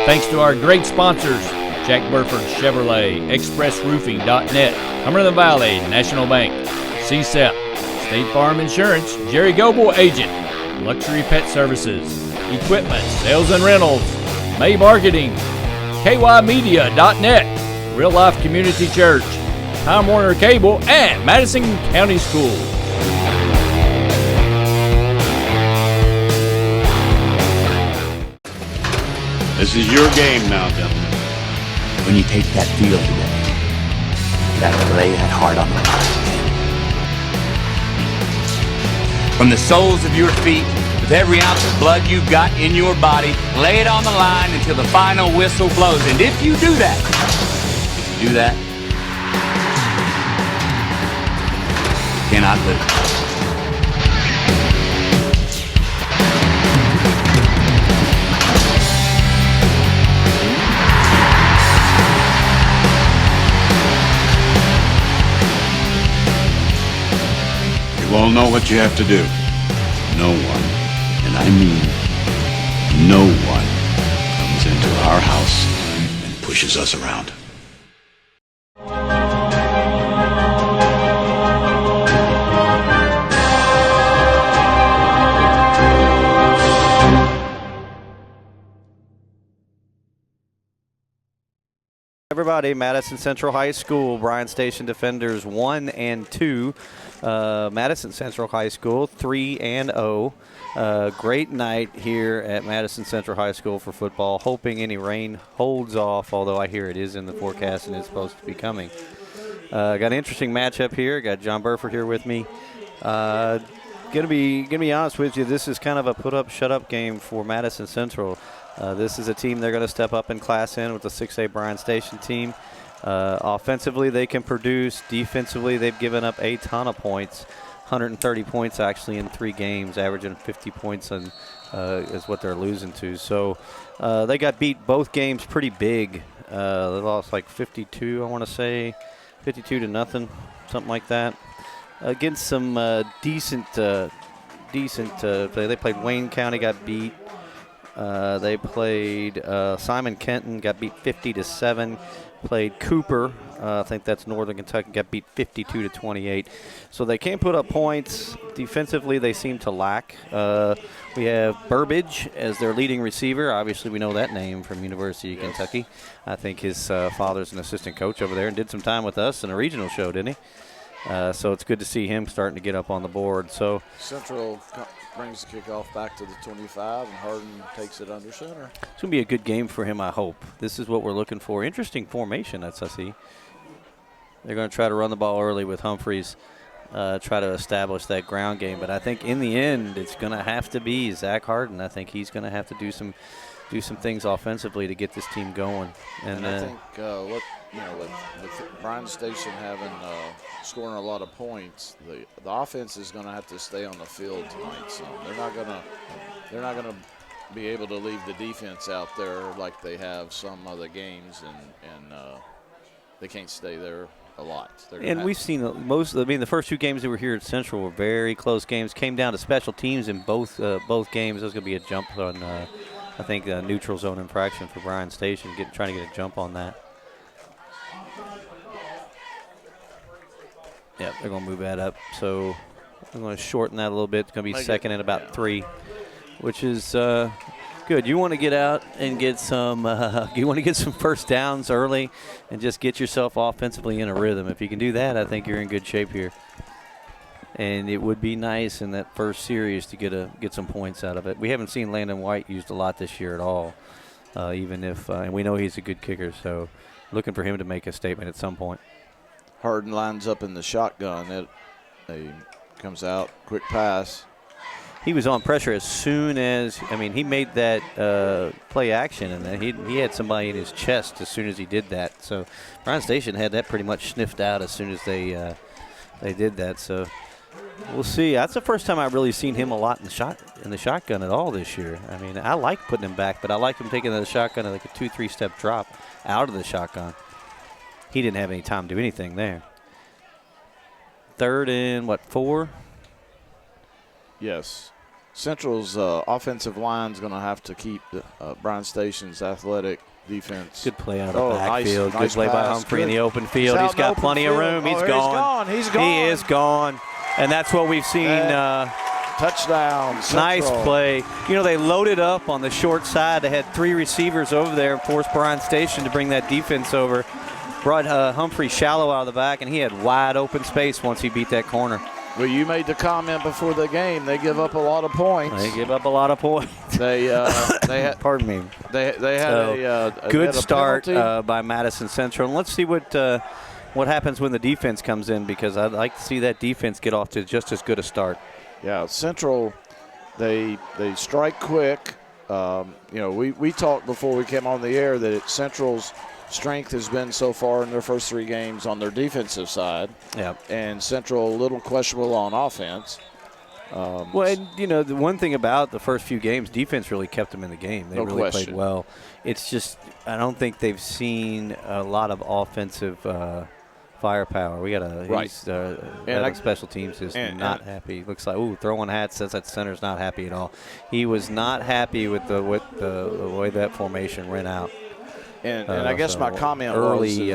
Thanks to our great sponsors, Jack Burford Chevrolet, ExpressRoofing.net, Cumberland Valley, National Bank, Sept, State Farm Insurance, Jerry Goble Agent, Luxury Pet Services, Equipment, Sales and Rentals, May Marketing, KYmedia.net, Real Life Community Church, Time Warner Cable, and Madison County Schools. This is your game now, gentlemen. When you take that field today, you gotta lay that heart on the line. From the soles of your feet, with every ounce of blood you've got in your body, lay it on the line until the final whistle blows. And if you do that, you cannot lose. You all know what you have to do. No one, and I mean no one, comes into our house and pushes us around. Everybody, Madison Central High School, Bryan Station Defenders 1 and 2. Madison Central High School 3-0. Great night here at Madison Central High School for football. Hoping any rain holds off, although I hear it is in the forecast and it's supposed to be coming. Got an interesting matchup here. Got John Burford here with me. Gonna be honest with you. This is kind of a put up, shut up game for Madison Central. This is a team they're going to step up in class in with the 6A Bryan Station team. Offensively, they can produce. Defensively, they've given up a ton of points, 130 points actually in 3 games, averaging 50 points is what they're losing to. So they got beat both games pretty big. They lost like 52, I want to say, 52-0, something like that. Against some decent play. They played Wayne County, got beat. They played Simon Kenton, got beat 50-7. Played Cooper, I think that's Northern Kentucky, got beat 52-28. So they can't put up points. Defensively, they seem to lack. We have Burbage as their leading receiver. Obviously, we know that name from University of Kentucky. I think his father's an assistant coach over there and did some time with us in a regional show, didn't he? So it's good to see him starting to get up on the board. So Central brings the kickoff back to the 25, and Hardin takes it under center. It's going to be a good game for him, I hope. This is what we're looking for. Interesting formation, that's I see. They're going to try to run the ball early with Humphreys, try to establish that ground game. But I think in the end, it's going to have to be Zach Hardin. I think he's going to have to do some things offensively to get this team going. And I think with Bryan Station having scoring a lot of points, the offense is going to have to stay on the field tonight. So they're not going to be able to leave the defense out there like they have some other games, and they can't stay there a lot. And we've seen the first 2 games that were here at Central were very close games. Came down to special teams in both games. There's going to be a jump on. I think a neutral zone infraction for Bryan Station, trying to get a jump on that. Yeah, they're going to move that up. So I'm going to shorten that a little bit. It's going to be second and about 3, which is good. You want to get out and get some. You want to get some first downs early, and just get yourself offensively in a rhythm. If you can do that, I think you're in good shape here. And it would be nice in that first series to get some points out of it. We haven't seen Landon White used a lot this year at all, even if and we know he's a good kicker. So looking for him to make a statement at some point. Hardin lines up in the shotgun. He comes out, quick pass. He was on pressure as soon as he made that play action, and then he had somebody in his chest as soon as he did that. So Bryan Station had that pretty much sniffed out as soon as they did that. So. We'll see. That's the first time I've really seen him a lot in the shotgun at all this year. I like putting him back, but I like him taking the shotgun at like a 2-3 step drop out of the shotgun. He didn't have any time to do anything there. 3rd and 4? Yes. Central's offensive line's going to have to keep Bryan Station's athletic defense. Good play out of the nice backfield. Good play by Humphrey in the open field. He's got plenty of room. He's gone. He's gone. He is gone. And that's what we've seen. Touchdown. Central. Nice play. You know, they loaded up on the short side. They had 3 receivers over there and forced Bryan Station to bring that defense over. Brought Humphrey shallow out of the back, and he had wide open space once he beat that corner. Well, you made the comment before the game. They give up a lot of points. They give up a lot of points. They had. Pardon me. They had a good start by Madison Central. And let's see what happens when the defense comes in, because I'd like to see that defense get off to just as good a start. Yeah, Central, they strike quick. You know, we talked before we came on the air that Central's strength has been so far in their first 3 games on their defensive side. Yeah. And Central a little questionable on offense. Well, and, you know, the one thing about the first few games, defense really kept them in the game. They really played well. It's just I don't think they've seen a lot of offensive firepower. We got a special teams is not happy. Looks like throwing hat says that center's not happy at all. He was not happy with the way that formation ran out. And I guess my comment early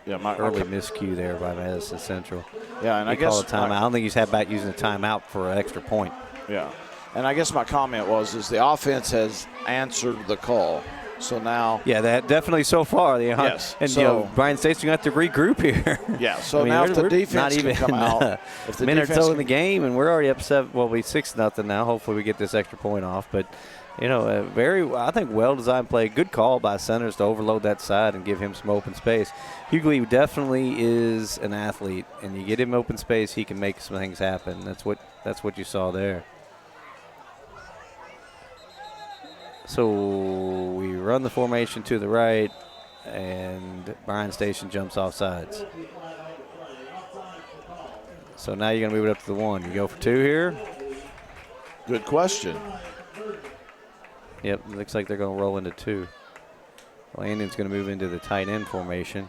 miscue there by Madison Central. Yeah, and I guess call a timeout. I don't think he's had back using a timeout for an extra point. Yeah, and I guess my comment is the offense has answered the call. So now, that definitely so far. Yes, and so Bryan State's going to have to regroup here. Yeah, so now if the defense not even can come out, if the minute or so in the game, and we're already up 7. Well, we 6-0 now. Hopefully, we get this extra point off. But you know, I think well-designed play. Good call by centers to overload that side and give him some open space. Hughley definitely is an athlete, and you get him open space, he can make some things happen. That's what you saw there. So we run the formation to the right, and Bryan Station jumps off sides. So now you're going to move it up to the 1. You go for 2 here? Good question. Yep, looks like they're going to roll into 2. Landon's going to move into the tight end formation.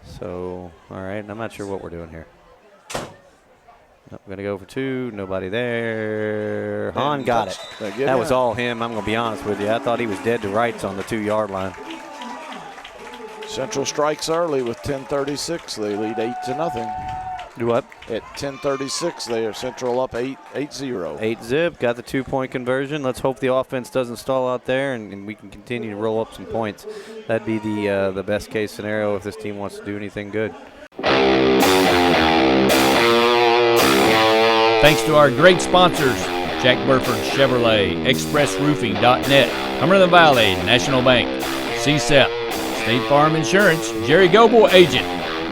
So, all right, I'm not sure what we're doing here. Nope, going to go for 2. Nobody there. Hahn got it. That was all him. I'm going to be honest with you. I thought he was dead to rights on the 2-yard line. Central strikes early with 10:36. They lead 8-0. Do what? At 10:36, they are Central up 8-0. 8-zip. Got the 2-point conversion. Let's hope the offense doesn't stall out there, and we can continue to roll up some points. That'd be the best case scenario if this team wants to do anything good. Thanks to our great sponsors, Jack Burford Chevrolet, ExpressRoofing.net, Cumberland Valley, National Bank, Sept, State Farm Insurance, Jerry Goble Agent,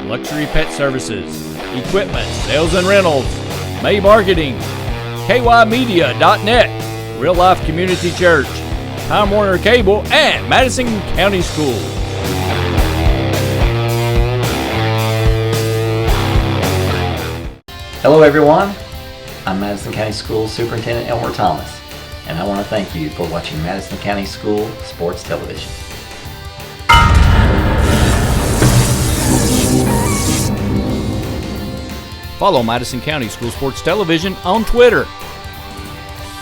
Luxury Pet Services, Equipment, Sales and Rentals, May Marketing, KYMedia.net, Real Life Community Church, Time Warner Cable, and Madison County Schools. Hello everyone, I'm Madison County Schools Superintendent Elmer Thomas, and I want to thank you for watching Madison County School Sports Television. Follow Madison County School Sports Television on Twitter,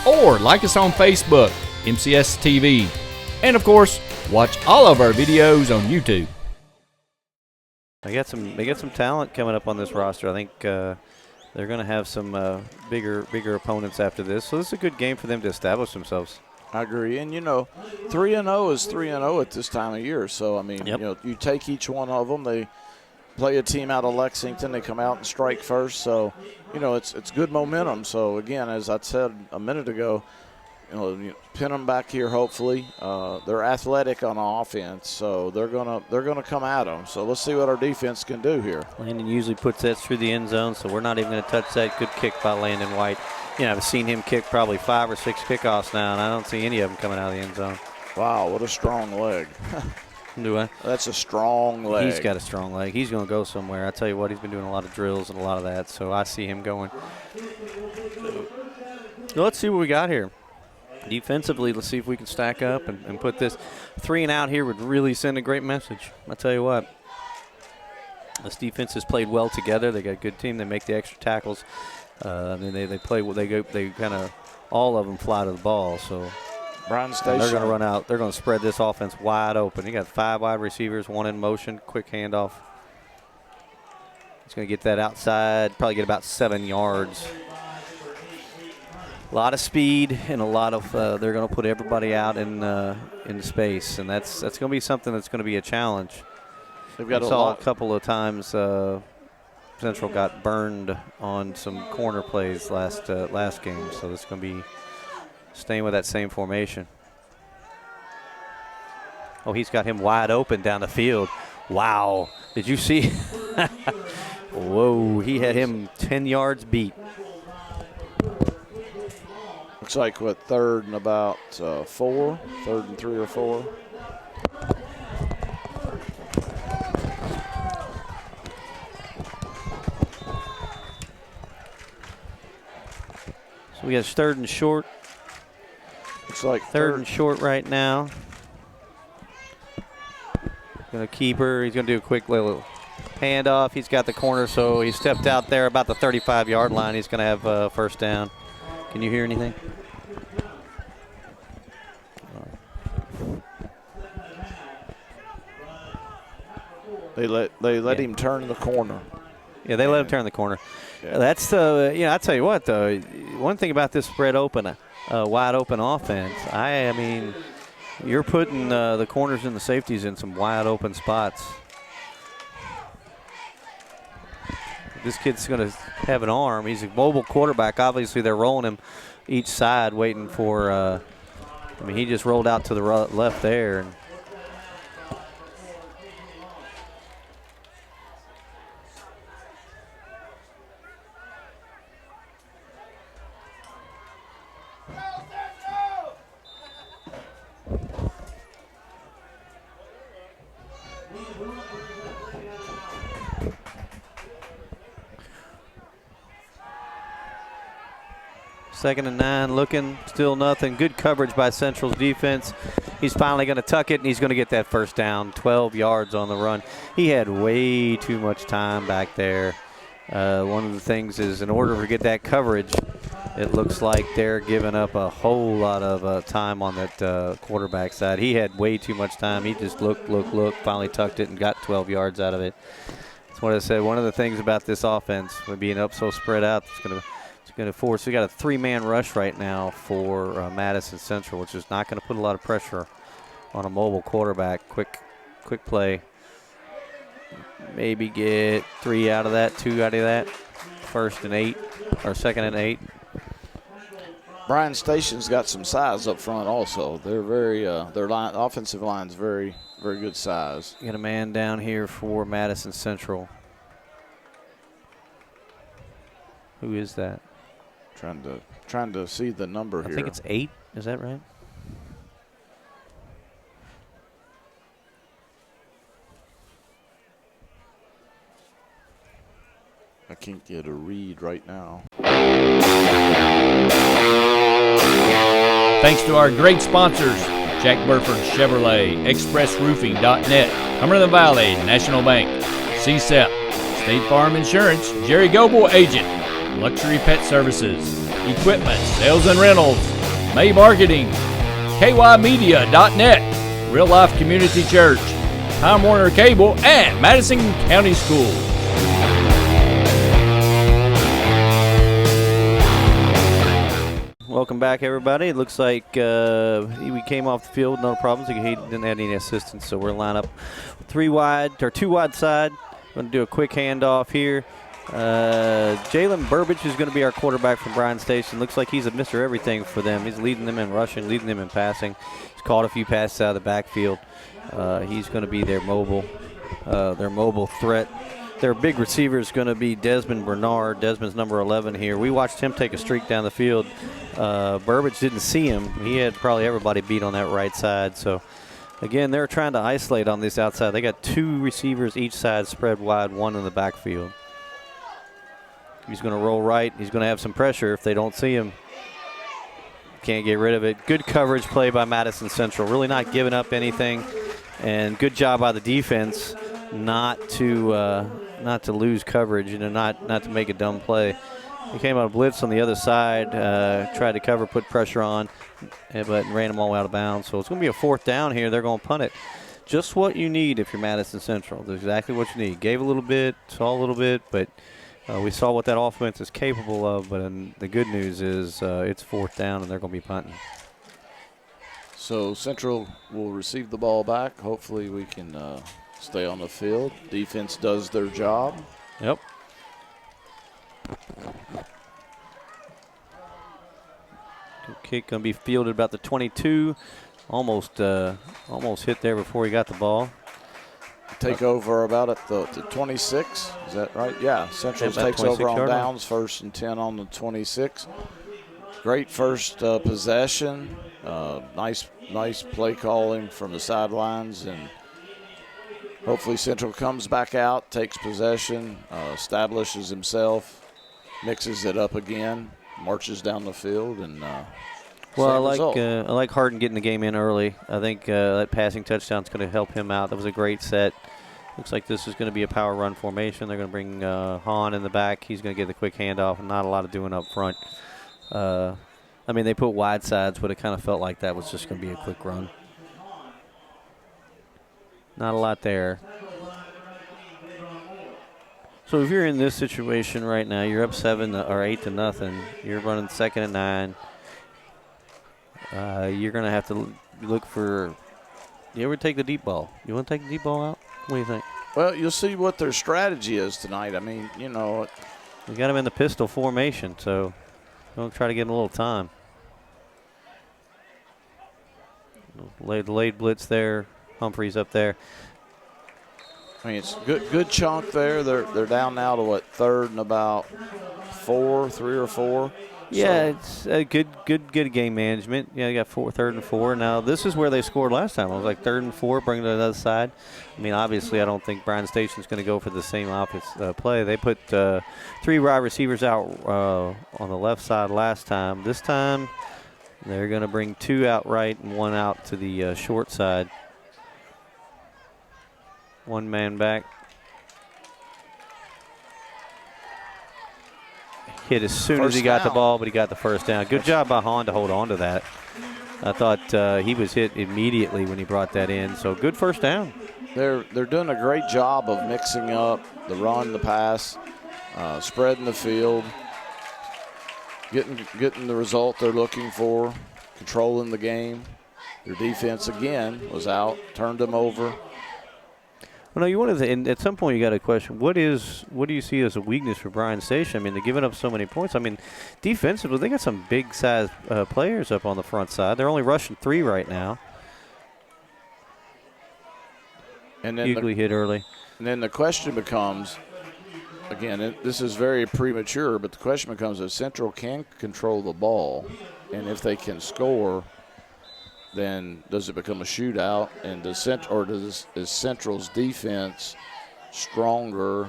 or like us on Facebook, MCHS TV, and of course, watch all of our videos on YouTube. They got some talent coming up on this roster. I think they're going to have some bigger opponents after this. So this is a good game for them to establish themselves. I agree, and 3-0 is 3-0 at this time of year. So I mean, you take each one of them. They play a team out of Lexington. They come out and strike first. So it's good momentum. So again, as I said a minute ago, pin them back here. Hopefully, they're athletic on offense, so they're gonna come at them. So let's see what our defense can do here. Landon usually puts that through the end zone, so we're not even going to touch that. Good kick by Landon White. I've seen him kick probably 5 or 6 kickoffs now, and I don't see any of them coming out of the end zone. Wow, what a strong leg. Do I? That's a strong leg. He's got a strong leg. He's going to go somewhere. I tell you what, he's been doing a lot of drills and a lot of that, so I see him going. So let's see what we got here. Defensively, let's see if we can stack up and put this 3 and out here would really send a great message. I tell you what, this defense has played well together. They got a good team. They make the extra tackles. I mean, they play. They kind of all of them fly to the ball. So Bryan Station. they're going to run out. They're going to spread this offense wide open. You got 5 wide receivers, 1 in motion. Quick handoff. He's going to get that outside. Probably get about 7 yards. A lot of speed and a lot of. They're going to put everybody out in space, and that's going to be something that's going to be a challenge. They've got a couple of times Central got burned on some corner plays last game, so it's going to be staying with that same formation. Oh, he's got him wide open down the field. Wow. Did you see? Whoa, he had him 10 yards beat. Looks like what, third and about 4, 3rd and 3 or 4. So we got 3rd and short. Looks like 3rd and short right now. Gonna keep her. He's gonna do a quick little handoff. He's got the corner, so he stepped out there about the 35-yard line. He's gonna have first down. Can you hear anything? They let him turn the corner. Yeah, they let him turn the corner. Yeah. That's I tell you what though, one thing about this spread open, wide open offense. I mean, you're putting the corners and the safeties in some wide open spots. This kid's going to have an arm. He's a mobile quarterback. Obviously, they're rolling him each side, waiting for. I mean, he just rolled out to the left there. And Second and 9, looking, still nothing. Good coverage by Central's defense. He's finally going to tuck it, and he's going to get that first down, 12 yards on the run. He had way too much time back there. One of the things is in order to get that coverage, it looks like they're giving up a whole lot of time on that quarterback side. He had way too much time. He just looked, finally tucked it and got 12 yards out of it. That's what I said. One of the things about this offense, with being up so spread out, it's going to force. We got a 3-man rush right now for Madison Central, which is not going to put a lot of pressure on a mobile quarterback. Quick play. Maybe get 3 out of that, 2 out of that. 1st and 8, or 2nd and 8. Bryan Station's got some size up front also. They're very their offensive line's very, very good size. Got a man down here for Madison Central. Who is that? Trying to see the number here. I think it's 8. Is that right? I can't get a read right now. Thanks to our great sponsors, Jack Burford Chevrolet, ExpressRoofing.net, Cumberland Valley National Bank, Sept, State Farm Insurance, Jerry Goble Agent, Luxury Pet Services, Equipment, Sales and Rentals, May Marketing, KYmedia.net, Real Life Community Church, Time Warner Cable, and Madison County Schools. Welcome back, everybody. It looks like we came off the field, no problems. He didn't have any assistance, so we're line up 2 wide side. Going to do a quick handoff here. Jalen Burbage is going to be our quarterback from Bryan Station. Looks like he's a Mr. Everything for them. He's leading them in rushing, leading them in passing. He's caught a few passes out of the backfield. He's going to be their mobile threat. Their big receiver is going to be Desmond Bernard. Desmond's number 11 here. We watched him take a streak down the field. Burbage didn't see him. He had probably everybody beat on that right side. So, again, they're trying to isolate on this outside. They got 2 receivers each side spread wide, 1 in the backfield. He's going to roll right. He's going to have some pressure if they don't see him. Can't get rid of it. Good coverage play by Madison Central. Really not giving up anything. And good job by the defense not to lose coverage and not to make a dumb play. He came out of blitz on the other side, tried to cover, put pressure on, but ran them all out of bounds. So it's going to be a 4th down here. They're going to punt it. Just what you need if you're Madison Central. That's exactly what you need. Gave a little bit, saw a little bit, but we saw what that offense is capable of. But the good news is it's 4th down, and they're going to be punting. So Central will receive the ball back. Hopefully we can stay on the field. Defense does their job. Yep. Kick going to be fielded about the 22. Almost hit there before he got the ball. Take over about at the 26. Is that right? Yeah. Central takes over on downs, 1st and 10 on the 26. Great first possession. Nice play calling from the sidelines, and hopefully Central comes back out, takes possession, establishes himself, mixes it up again, marches down the field, and well, I like Harden getting the game in early. I think that passing touchdown is going to help him out. That was a great set. Looks like this is going to be a power run formation. They're going to bring Hahn in the back. He's going to get the quick handoff, and not a lot of doing up front. I mean, they put wide sides, but it kind of felt like that was just going to be a quick run. Not a lot there. So if you're in this situation right now, you're up 7 or 8 to nothing. You're running 2nd and 9. You're going to have to look for. You ever take the deep ball? You want to take the deep ball out? What do you think? Well, you'll see what their strategy is tonight. I mean, you know. We got him in the pistol formation, so we'll try to give him a little time. Late blitz there. Humphreys up there. I mean, it's good chunk there. They're down now to what, 3rd and about 3 or 4. Yeah, it's a good game management. Yeah, you got 3rd and 4. Now this is where they scored last time. It was like 3rd and 4, bring it to the other side. I mean, obviously, I don't think Bryan Station's going to go for the same offense play. They put 3 wide receivers out on the left side last time. This time, they're going to bring 2 out right and 1 out to the short side. 1 man back. Hit as soon as he got the ball, but he got the first down. Good job by Hahn to hold on to that. I thought he was hit immediately when he brought that in. So good first down. They're doing a great job of mixing up the run, the pass, spreading the field, getting the result they're looking for, controlling the game. Their defense again was out, turned them over. Well, no, you wanted to, and at some point you got a question. What do you see as a weakness for Bryan Station? I mean, they're giving up so many points. I mean, defensively, they got some big size players up on the front side. They're only rushing 3 right now. And then Hughley hit early. And then the question becomes, again, this is very premature, but the question becomes if Central can control the ball, and if they can score, then does it become a shootout? And is Central's defense stronger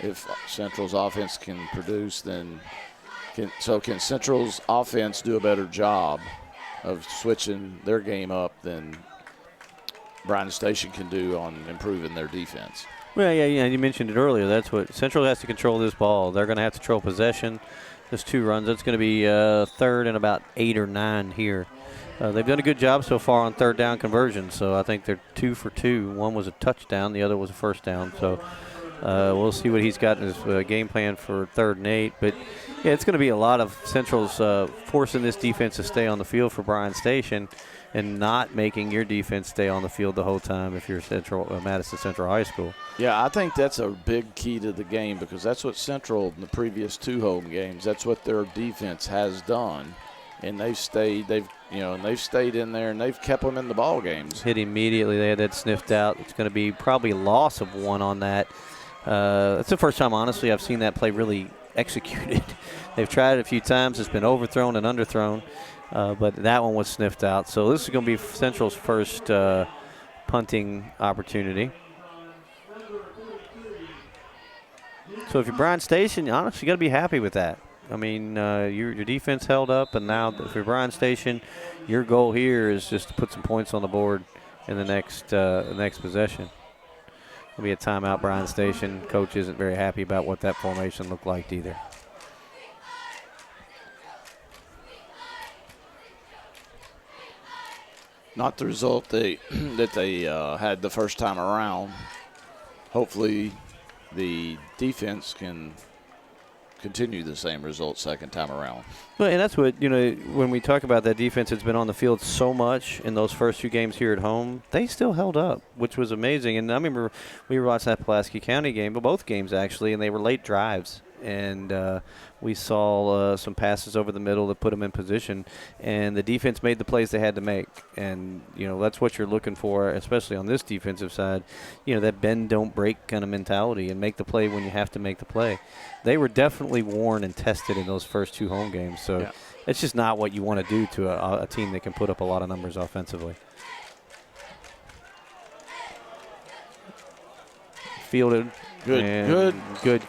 if Central's offense can produce? Then can Central's offense do a better job of switching their game up than Bryan Station can do on improving their defense? Well, yeah. You mentioned it earlier. That's what Central has to control this ball. They're going to have to control possession. There's 2 runs. That's going to be 3rd and about 8 or 9 here. They've done a good job so far on 3rd down conversion, so I think they're 2 for 2. One was a touchdown, the other was a first down. So we'll see what he's got in his game plan for 3rd and 8. But, yeah, it's going to be a lot of Central's forcing this defense to stay on the field for Bryan Station and not making your defense stay on the field the whole time if you're Madison Central High School. Yeah, I think that's a big key to the game because that's what Central in the previous 2 home games, that's what their defense has done. And they've stayed in there, and they've kept them in the ball games. Hit immediately. They had that sniffed out. It's going to be probably a loss of 1 on that. It's the first time, honestly, I've seen that play really executed. They've tried it a few times. It's been overthrown and underthrown, but that one was sniffed out. So this is going to be Central's first punting opportunity. So if you're Bryan Station, honestly, you got to be happy with that. I mean, your defense held up, and now if you're Bryan Station, your goal here is just to put some points on the board in the next possession. It'll be a timeout, Bryan Station. Coach isn't very happy about what that formation looked like either. not the result that they had the first time around. Hopefully, the defense can continue the same result second time around. Well, and that's what, when we talk about that defense, it's been on the field so much in those first 2 games here at home. They still held up, which was amazing. And I remember we were watching that Pulaski County game, but both games actually, and they were late drives. And we saw some passes over the middle that put them in position, and the defense made the plays they had to make. And, that's what you're looking for, especially on this defensive side, that bend, don't break kind of mentality and make the play when you have to make the play. They were definitely worn and tested in those first 2 home games. So it's just not what you want to do to a team that can put up a lot of numbers offensively. Fielded. Good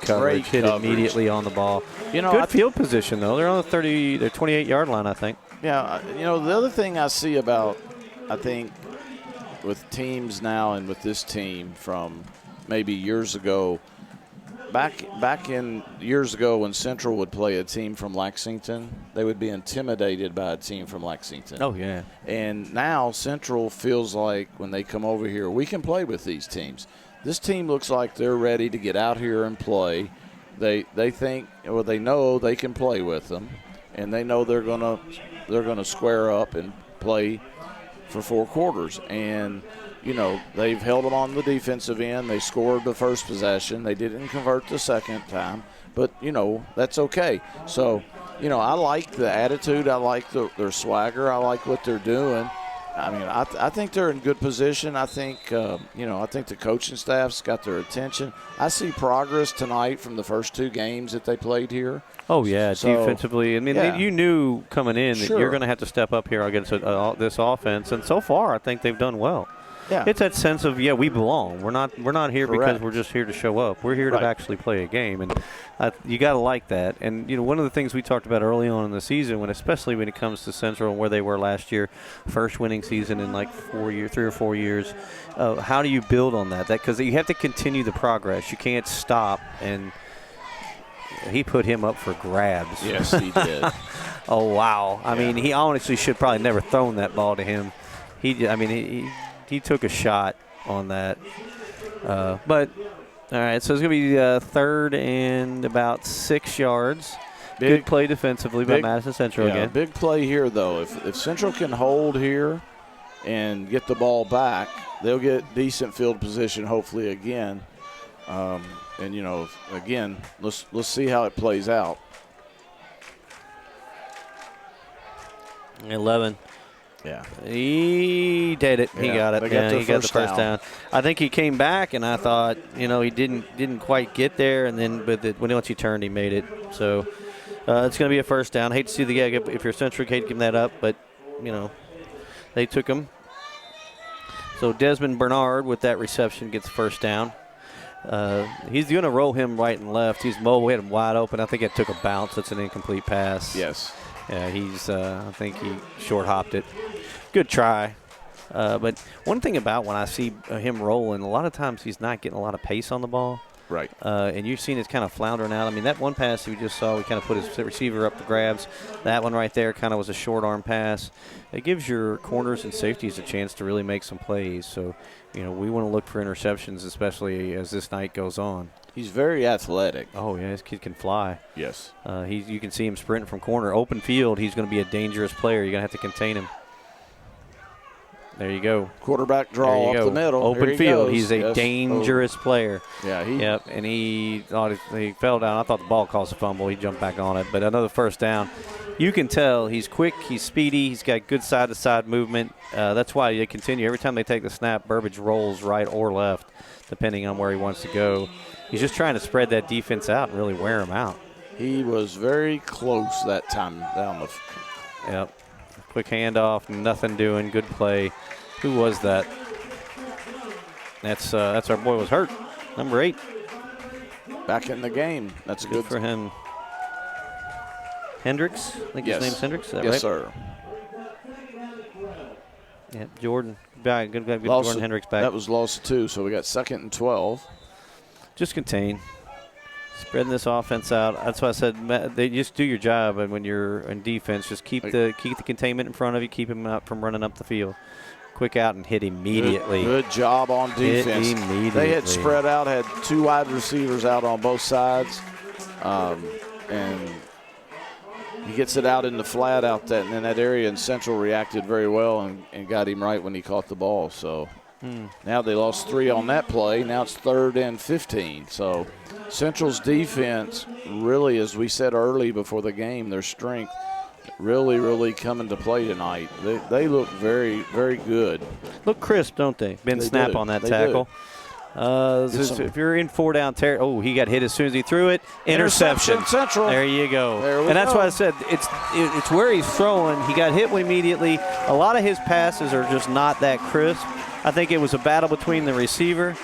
coverage. Hit coverage. Immediately on the ball. Good field position, though. They're on the 28-yard line, I think. Yeah, the other thing I see about, I think, with teams now and with this team from maybe years ago, back in years ago when Central would play a team from Lexington, they would be intimidated by a team from Lexington. Oh, yeah. And now Central feels like when they come over here, we can play with these teams. This team looks like they're ready to get out here and play. They think, or they know they can play with them, and they know they're gonna square up and play for 4 quarters. And they've held them on the defensive end. They scored the first possession. They didn't convert the second time, but that's okay. So I like the attitude. I like their swagger. I like what they're doing. I mean, I think they're in good position. I think, I think the coaching staff's got their attention. I see progress tonight from the first 2 games that they played here. Oh, yeah, so, defensively. I mean, you knew coming in that you're going to have to step up here against this offense, and so far I think they've done well. Yeah. It's that sense of, we belong. We're not here Correct. because we're just here to show up. We're here to actually play a game, and you got to like that. And, one of the things we talked about early on in the season, especially when it comes to Central and where they were last year, first winning season in like 3 or 4 years, how do you build on that? Because you have to continue the progress. You can't stop, and he put him up for grabs. Yes, he did. Oh, wow. I mean, he honestly should probably never thrown that ball to him. He took a shot on that. But, all right, so it's going to be 3rd and about 6 yards. Good play defensively by Madison Central again. Big play here, though. If Central can hold here and get the ball back, they'll get decent field position hopefully again. And, again, let's see how it plays out. 11. Yeah. He did it. He got it. He got the first down. I think he came back, and I thought, he didn't quite get there, and then once he turned, he made it. So it's going to be a first down. I hate to see the guy, if you're Centric, hate to give him that up, but, they took him. So Desmond Bernard with that reception gets first down. He's going to roll him right and left. He's mobile, hit him wide open. I think it took a bounce. That's an incomplete pass. Yes. Yeah, I think he short-hopped it. Good try. But one thing about when I see him rolling, a lot of times he's not getting a lot of pace on the ball. Right. And you've seen it's kind of floundering out. I mean, that one pass we just saw, we kind of put his receiver up for grabs. That one right there kind of was a short arm pass. It gives your corners and safeties a chance to really make some plays. So, we want to look for interceptions, especially as this night goes on. He's very athletic. Oh, yeah, this kid can fly. Yes. You can see him sprinting from corner. Open field, he's going to be a dangerous player. You're going to have to contain him. There you go. Quarterback draw up the middle. Open field. He's a dangerous player. Yeah. Yep, and he fell down. I thought the ball caused a fumble. He jumped back on it, but another first down. You can tell he's quick, he's speedy, he's got good side-to-side movement. That's why they continue. Every time they take the snap, Burbage rolls right or left, depending on where he wants to go. He's just trying to spread that defense out and really wear them out. He was very close that time down the. Yep. Quick handoff, nothing doing. Good play. Who was that? That's our boy was hurt. Number 8. Back in the game. That's good for him. Hendricks? I think his name's Hendricks. Is that right? Yes, sir. Yeah, Jordan. Good Jordan Hendricks back. That was lost 2, so we got 2nd and 12. Just contain. Spreading this offense out. That's why I said they just do your job, and when you're in defense, just keep the containment in front of you, keep him out from running up the field. Quick out and hit immediately. Good job on defense. Hit immediately. They had spread out, had 2 wide receivers out on both sides, and he gets it out in the flat out in that area, and Central reacted very well and got him right when he caught the ball. So now they lost 3 on that play. Now it's 3rd and 15. So Central's defense really, as we said early before the game, their strength really come into play tonight. They look very, very good. Look crisp, don't they? Ben Snap on that tackle. If you're in 4-down territory, he got hit as soon as he threw it. Interception. Central. There you go. And that's why I said it's where he's throwing. He got hit immediately. A lot of his passes are just not that crisp. I think it was a battle between the receiver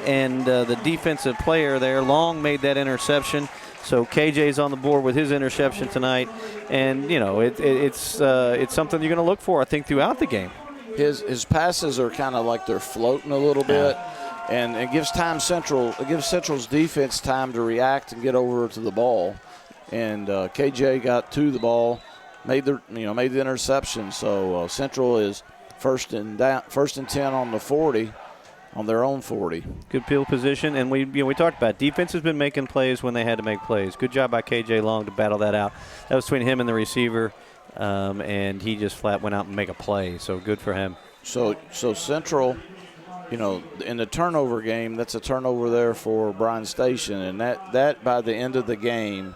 and the defensive player there. Long made that interception. So KJ's on the board with his interception tonight, and it's something you're going to look for, I think, throughout the game. His passes are kind of like they're floating a little bit, and it gives Central's defense time to react and get over to the ball. And KJ got to the ball, made the interception. So Central is first and 10 on the 40. On their own 40. Good field position, and we talked about it. Defense has been making plays when they had to make plays. Good job by KJ Long to battle that out. That was between him and the receiver, and he just flat went out and make a play. So good for him. So Central, in the turnover game, that's a turnover there for Bryan Station, and that by the end of the game,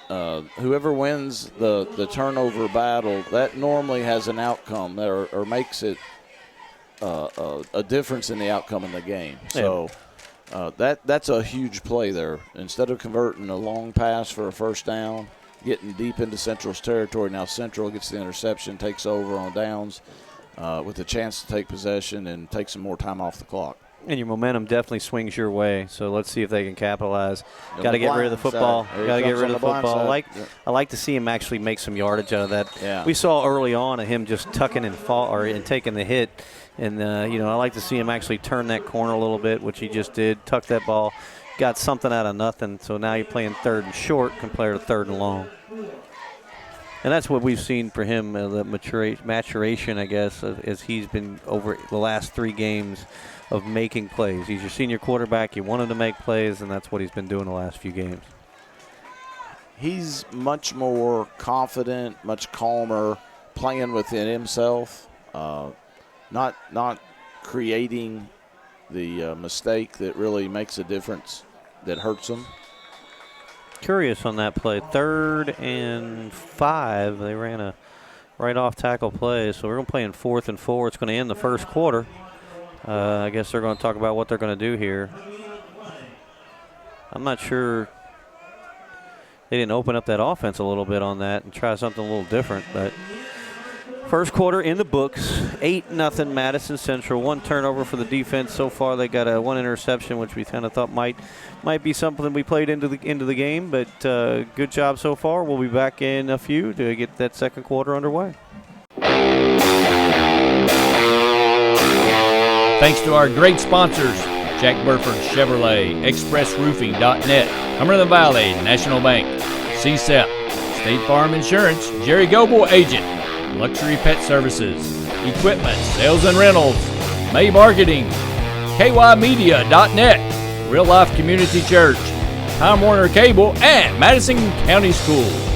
whoever wins the turnover battle, that normally has an outcome or makes it a difference in the outcome in the game. So that's a huge play there. Instead of converting a long pass for a first down, getting deep into Central's territory, now Central gets the interception, takes over on downs with a chance to take possession and take some more time off the clock. And your momentum definitely swings your way. So let's see if they can capitalize. Got to get rid of the football. Got to get rid of the football. I like to see him actually make some yardage out of that. Yeah. We saw early on of him just tucking and taking the hit. And, I like to see him actually turn that corner a little bit, which he just did, tuck that ball, got something out of nothing. So now you're playing 3rd and short compared to 3rd and long. And that's what we've seen for him, the maturation, I guess, as he's been over the last 3 games of making plays. He's your senior quarterback. You want him to make plays, and that's what he's been doing the last few games. He's much more confident, much calmer, playing within himself. Not creating the mistake that really makes a difference, that hurts him. Curious on that play. 3rd and 5. They ran a right off tackle play, so we're going to play in 4th and 4. It's going to end the first quarter. I guess they're going to talk about what they're going to do here. I'm not sure. They didn't open up that offense a little bit on that and try something a little different, but first quarter in the books, 8-0 Madison Central. 1 turnover for the defense so far. They got 1 interception, which we kind of thought might be something we played into the game. But good job so far. We'll be back in a few to get that second quarter underway. Thanks to our great sponsors, Jack Burford Chevrolet, ExpressRoofing.net, Cumberland Valley National Bank, Sept, State Farm Insurance, Jerry Goble Agent, Luxury Pet Services, Equipment, Sales and Rentals, May Marketing, KYmedia.net, Real Life Community Church, Time Warner Cable, and Madison County Schools.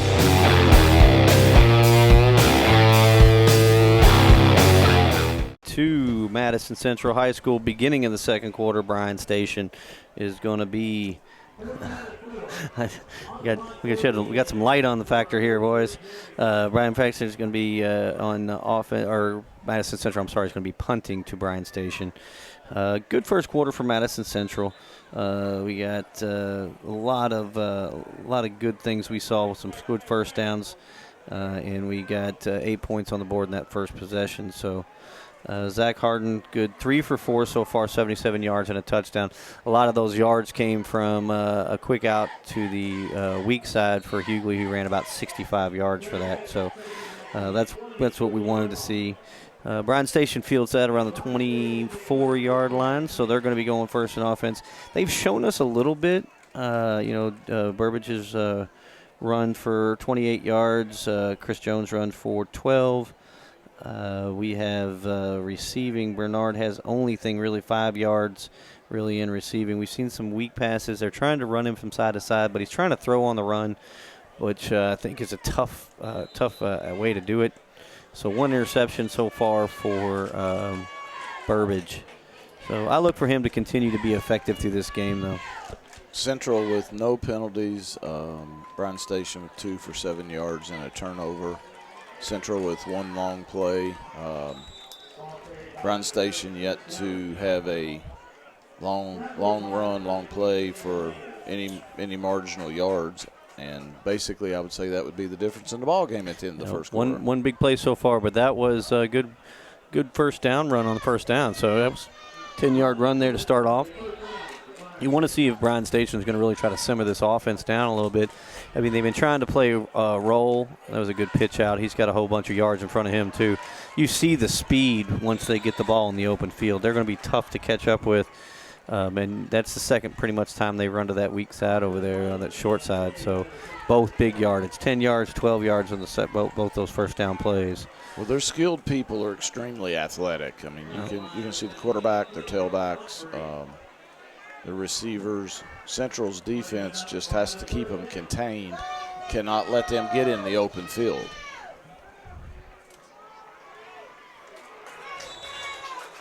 To Madison Central High School, beginning of the second quarter, Bryan Station is going to be we got some light on the factor here, boys. Bryan Station is going to be on offense, or Madison Central, I'm sorry, is going to be punting to Bryan Station. Good first quarter for Madison Central. We got a lot of good things we saw with some good first downs, and we got 8 points on the board in that first possession. So. Zach Harden, good 3 for 4 so far, 77 yards and a touchdown. A lot of those yards came from a quick out to the weak side for Hughley, who ran about 65 yards for that. So that's what we wanted to see. Bryan Station fields that around the 24-yard line, so they're going to be going first in offense. They've shown us a little bit Burbage's run for 28 yards. Chris Jones run for 12. We have receiving. Bernard has only thing really 5 yards really in receiving. We've seen some weak passes. They're trying to run him from side to side, but he's trying to throw on the run, which I think is a tough way to do it. So 1 interception so far for Burbage. So I look for him to continue to be effective through this game, though. Central with no penalties. Bryan Station with 2 for 7 yards and a turnover. Central with 1 long play. Bryan Station yet to have a long run, long play for any marginal yards. And basically, I would say that would be the difference in the ball game at the end of the first quarter. One big play so far, but that was a good first down run on the first down. So that was a 10-yard run there to start off. You want to see if Bryan Station is going to really try to simmer this offense down a little bit. I mean, they've been trying to play roll. That was a good pitch out. He's got a whole bunch of yards in front of him, too. You see the speed once they get the ball in the open field. They're going to be tough to catch up with. And that's the second pretty much time they run to that weak side over there on that short side. So both big yardage, 10 yards, 12 yards on the set, both those first down plays. Well, their skilled people are extremely athletic. I mean, you can see the quarterback, their tailbacks, the receivers. Central's defense just has to keep them contained, cannot let them get in the open field.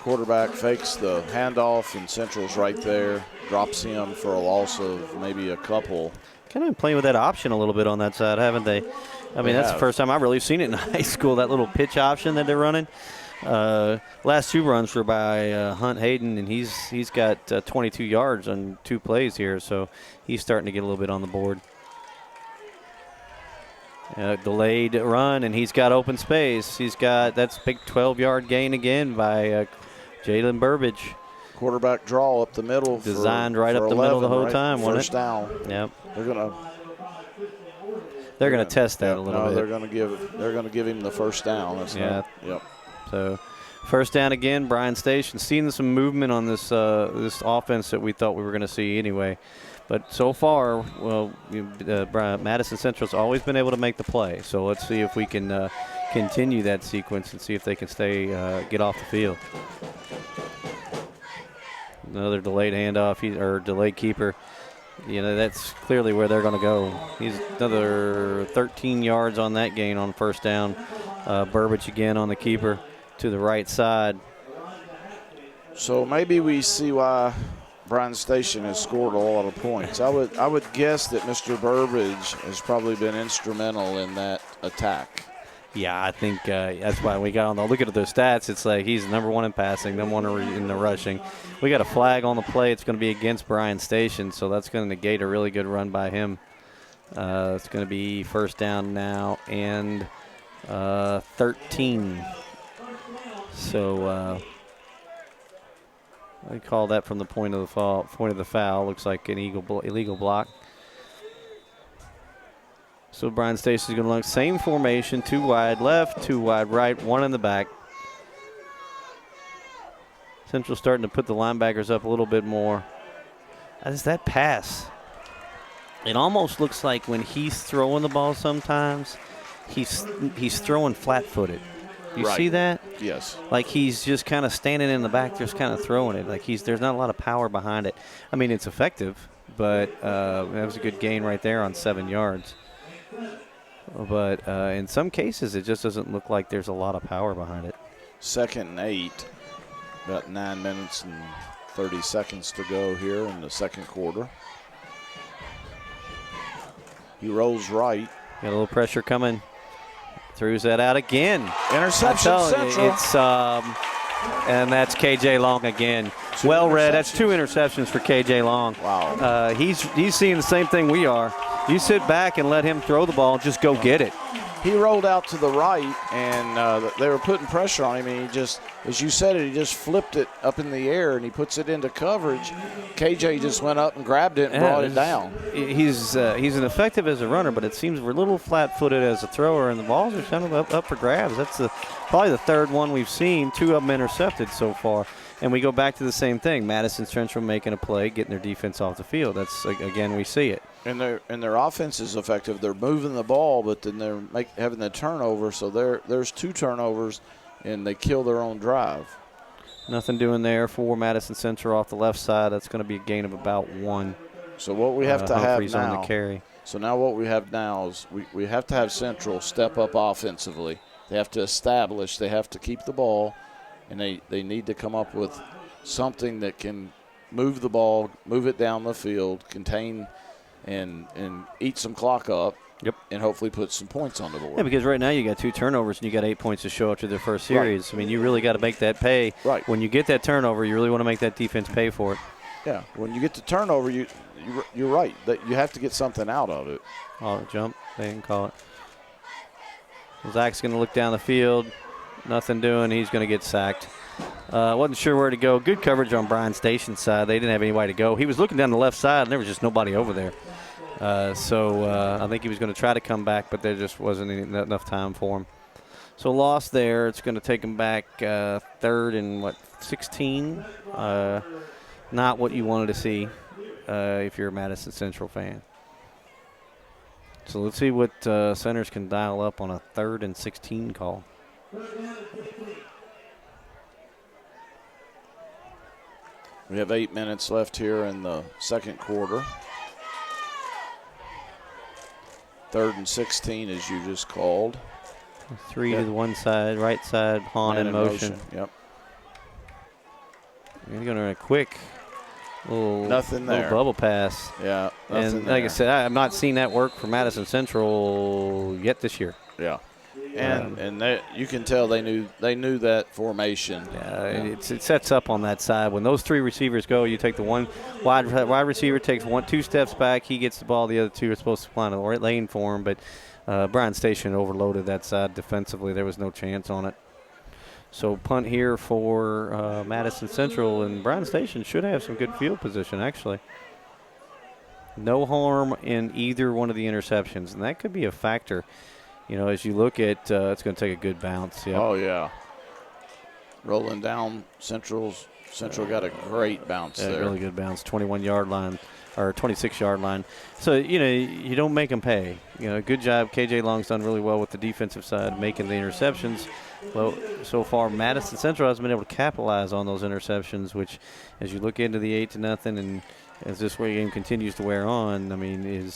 Quarterback fakes the handoff, and Central's right there, drops him for a loss of maybe a couple. Kind of playing with that option a little bit on that side, haven't they? I mean, that's the first time I've really seen it in high school, that little pitch option that they're running. Last 2 runs were by Hunt Hayden, and he's got 22 yards on 2 plays here, so he's starting to get a little bit on the board. Delayed run, and he's got open space. That's a big 12-yard gain again by Jalen Burbage. Quarterback draw up the middle. Designed right up the middle the whole time, wasn't it? First down. Yep. They're gonna test that a little bit. They're gonna give him the first down. Yep. So first down again, Bryan Station. Seeing some movement on this offense that we thought we were going to see anyway. But so far, Madison Central's always been able to make the play. So let's see if we can continue that sequence and see if they can get off the field. Another delayed handoff or delayed keeper. That's clearly where they're going to go. He's another 13 yards on that gain on first down. Burbage again on the keeper to the right side. So maybe we see why Bryan Station has scored a lot of points. I would guess that Mr. Burbage has probably been instrumental in that attack. Yeah, I think that's why we got on the look at their stats. It's like he's number 1 in passing, number 1 in the rushing. We got a flag on the play. It's going to be against Bryan Station, so that's going to negate a really good run by him. It's going to be first down now and 13. So I call that from the point of the foul. Looks like an illegal block. So Bryan Station is going to look same formation, 2 wide left, 2 wide right, 1 in the back. Central starting to put the linebackers up a little bit more. As that pass, it almost looks like when he's throwing the ball sometimes, he's throwing flat-footed. You see that? Yes. Like he's just kind of standing in the back, just kind of throwing it. Like there's not a lot of power behind it. I mean, it's effective, but that was a good gain right there on 7 yards. But in some cases, it just doesn't look like there's a lot of power behind it. 2nd and 8, about 9 minutes and 30 seconds to go here in the second quarter. He rolls right. Got a little pressure coming. Throws that out again. Interception Central. And that's KJ Long again. Well read. That's 2 interceptions for KJ Long. Wow. He's seeing the same thing we are. You sit back and let him throw the ball, just go get it. he rolled out to the right, and they were putting pressure on him, and he just, as you said it, he just flipped it up in the air, and he puts it into coverage. KJ just went up and grabbed it and brought it down. He's an effective as a runner, but it seems we're a little flat-footed as a thrower, and the balls are kind of up for grabs. That's probably the third one we've seen, 2 of them intercepted so far. And we go back to the same thing. Madison Central making a play, getting their defense off the field. That's, again, we see it. And their offense is effective. They're moving the ball, but then they're having the turnover. So there's 2 turnovers, and they kill their own drive. Nothing doing there for Madison Central off the left side. That's going to be a gain of about 1. So what we have to have now. On the carry. So now what we have now is we have to have Central step up offensively. They have to establish. They have to keep the ball, and they need to come up with something that can move the ball, move it down the field, contain and eat some clock up. Yep. And hopefully put some points on the board. Yeah, because right now you got 2 turnovers and you got 8 points to show after their first series. Right. I mean, you really got to make that pay. Right. When you get that turnover, you really want to make that defense pay for it. Yeah. When you get the turnover, you're right. That you have to get something out of it. Oh, jump. They didn't call it. Zach's going to look down the field. Nothing doing. He's going to get sacked. Wasn't sure where to go. Good coverage on Bryan Station's side. They didn't have anywhere to go. He was looking down the left side, and there was just nobody over there. So I think he was going to try to come back, but there just wasn't enough time for him. So loss there. It's going to take him back 3rd and, 16? Not what you wanted to see if you're a Madison Central fan. So let's see what Centers can dial up on a 3rd and 16 call. We have 8 minutes left here in the second quarter. 3rd and 16, as you just called. 3 to the one side, right side, Hahn in motion. Yep. You're going to run a quick little bubble pass. Yeah. And like I said, I have not seen that work for Madison Central yet this year. Yeah. And you can tell they knew that formation. Yeah, it sets up on that side. When those 3 receivers go, you take the one wide receiver takes 2 steps back. He gets the ball. The other 2 are supposed to find a lane for him. But Bryan Station overloaded that side defensively. There was no chance on it. So punt here for Madison Central, and Bryan Station should have some good field position, actually. No harm in either one of the interceptions, and that could be a factor. You know, as you look at, it's going to take a good bounce. Yep. Oh, yeah. Rolling down, Central got a great bounce there. Really good bounce, 21-yard line or 26-yard line. So, you know, you don't make them pay. You know, good job. KJ Long's done really well with the defensive side, making the interceptions. Well, so far, Madison Central hasn't been able to capitalize on those interceptions, which, as you look into the 8-0, and as this game continues to wear on, I mean,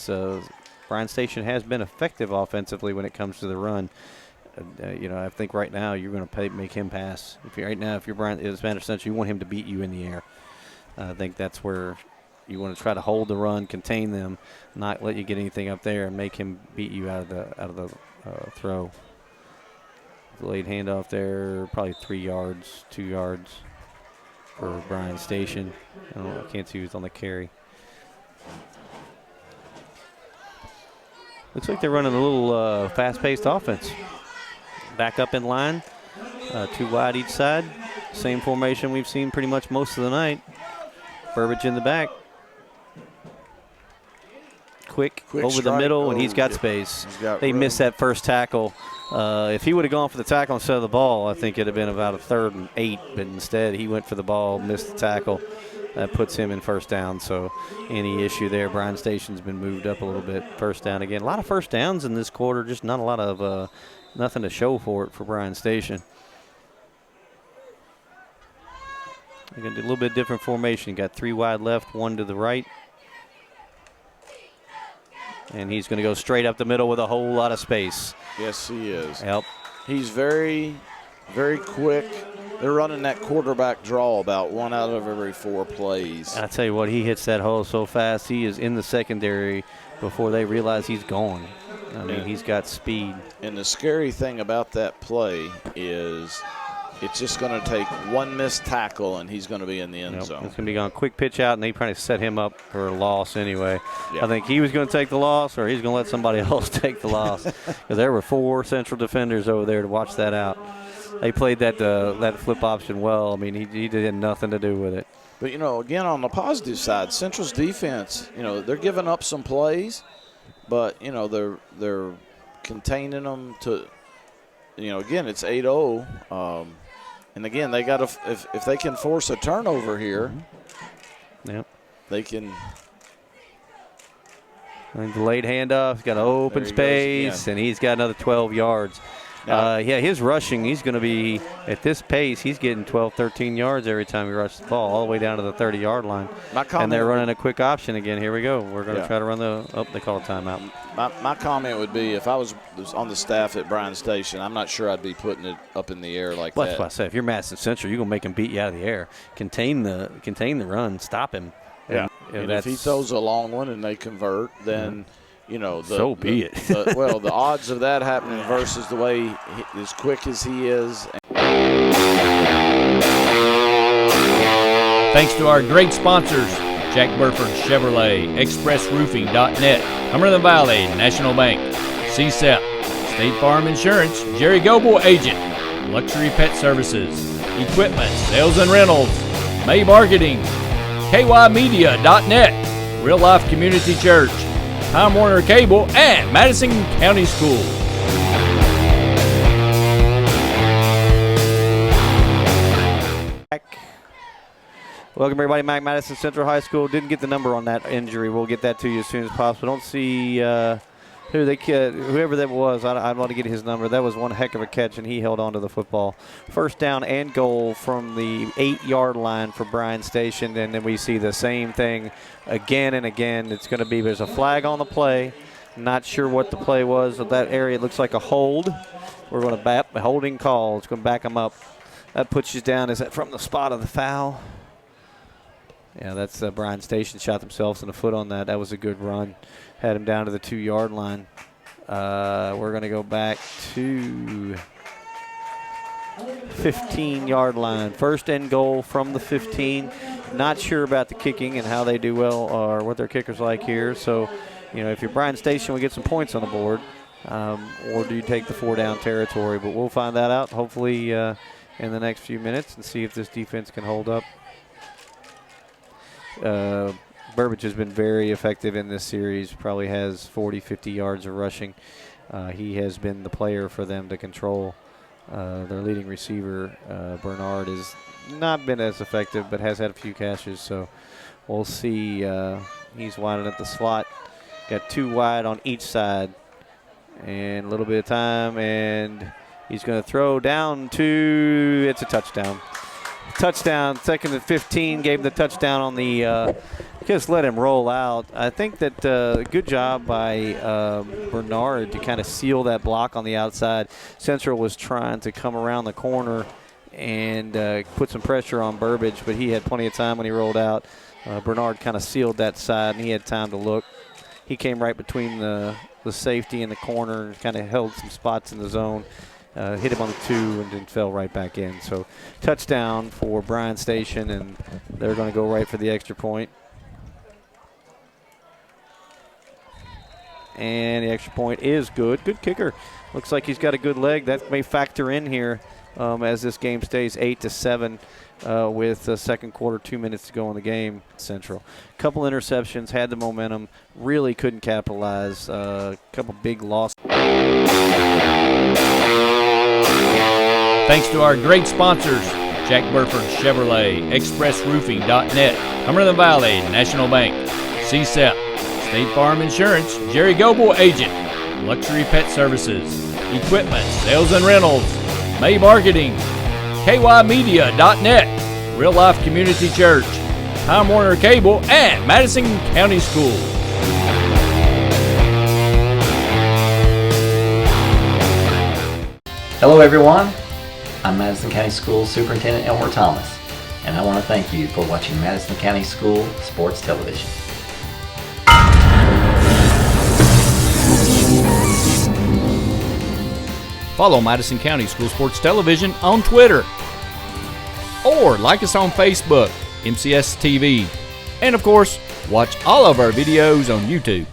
Bryan Station has been effective offensively when it comes to the run. You know, I think right now you're going to make him pass. If you're Madison Central, you want him to beat you in the air. I think that's where you want to try to hold the run, contain them, not let you get anything up there, and make him beat you out of the throw. Delayed handoff there, probably 3 yards, 2 yards for Bryan Station. I can't see who's on the carry. Looks like they're running a little fast-paced offense. Back up in line, 2 wide each side. Same formation we've seen pretty much most of the night. Burbage in the back. Quick over strike. the middle, and he's got space. They missed that first tackle. If he would have gone for the tackle instead of the ball, I think it would have been about a 3rd and 8, but instead he went for the ball, missed the tackle. That puts him in first down, so any issue there, Bryan Station's been moved up a little bit. First down again. A lot of first downs in this quarter, just not a lot of nothing to show for it for Bryan Station. They're going to do a little bit different formation. Got 3 wide left, 1 to the right. And he's going to go straight up the middle with a whole lot of space. Yes, he is. Yep. He's very, very quick. They're running that quarterback draw about 1 out of every 4 plays. I tell you what, he hits that hole so fast. He is in the secondary before they realize he's gone. I mean, he's got speed. And the scary thing about that play is it's just going to take one missed tackle, and he's going to be in the end zone. It's going to be on a quick pitch out, and they probably set him up for a loss anyway. Yeah. I think he was going to take the loss, or he's going to let somebody else take the loss. Because there were 4 Central defenders over there to watch that out. They played that flip option well. I mean, he did nothing to do with it. But, again, on the positive side, Central's defense, they're giving up some plays, but, they're containing them to, again, it's 8-0. And, again, they got to if they can force a turnover here, they can. I think the late handoff, he's got an open space, and he's got another 12 yards. His rushing, he's going to be, at this pace, he's getting 12, 13 yards every time he rushes the ball, all the way down to the 30-yard line. And they're running a quick option again. Here we go. We're going to try to run they call a timeout. My comment would be, if I was on the staff at Bryan Station, I'm not sure I'd be putting it up in the air like that. That's what I said. If you're Madison Central, you're going to make him beat you out of the air. Contain the run. Stop him. And if he throws a long one and they convert, then so be it. The odds of that happening versus the way as quick as he is. Thanks to our great sponsors, Jack Burford Chevrolet, ExpressRoofing.net, Cumberland Valley National Bank, Sept, State Farm Insurance, Jerry Goble Agent, Luxury Pet Services, Equipment, Sales and Rentals, May Marketing, KYmedia.net, Real Life Community Church, Time Warner Cable, and Madison County Schools. Welcome, everybody. Madison Central High School. Didn't get the number on that injury. We'll get that to you as soon as possible. Don't see whoever that was. I want to get his number. That was one heck of a catch, and he held on to the football. First down and goal from the 8-yard line for Bryan Station, and then we see the same thing again and again. It's going to be, there's a flag on the play. Not sure what the play was. That area looks like a hold. We're going to bat a holding call. It's going to back them up. That puts you down. Is that from the spot of the foul? Yeah, that's Bryan Station shot themselves in the foot on that. That was a good run. Had him down to the 2-yard line. We're going to go back to 15-yard line. First and goal from the 15. Not sure about the kicking and how they do well or what their kicker's like here. So, if you're Bryan Station, we get some points on the board. Or do you take the 4-down territory? But we'll find that out hopefully in the next few minutes and see if this defense can hold up. Burbage has been very effective in this series, probably has 40, 50 yards of rushing. He has been the player for them to control. Their leading receiver, Bernard, has not been as effective but has had a few catches. So we'll see. He's winding up the slot. Got 2 wide on each side. And a little bit of time, and he's going to throw down to, it's a touchdown. Touchdown, second and 15, gave him the touchdown on the, just let him roll out. I think that good job by Bernard to kind of seal that block on the outside. Central was trying to come around the corner and put some pressure on Burbage, but he had plenty of time when he rolled out. Bernard kind of sealed that side, and he had time to look. He came right between the safety and the corner and kind of held some spots in the zone. Hit him on the 2 and then fell right back in. So touchdown for Bryan Station, and they're going to go right for the extra point. And the extra point is good. Good kicker. Looks like he's got a good leg. That may factor in here as this game stays 8-7 with the second quarter, 2 minutes to go in the game. Central. Couple interceptions, had the momentum, really couldn't capitalize. Couple big losses. Thanks to our great sponsors, Jack Burford Chevrolet, ExpressRoofing.net, Cumberland Valley National Bank, Sept, State Farm Insurance, Jerry Goble Agent, Luxury Pet Services, Equipment, Sales and Rentals, May Marketing, KYmedia.net, Real Life Community Church, Time Warner Cable, and Madison County Schools. Hello everyone, I'm Madison County Schools Superintendent Elmer Thomas, and I want to thank you for watching Madison County School Sports Television. Follow Madison County School Sports Television on Twitter or like us on Facebook, MCS TV. And of course, watch all of our videos on YouTube.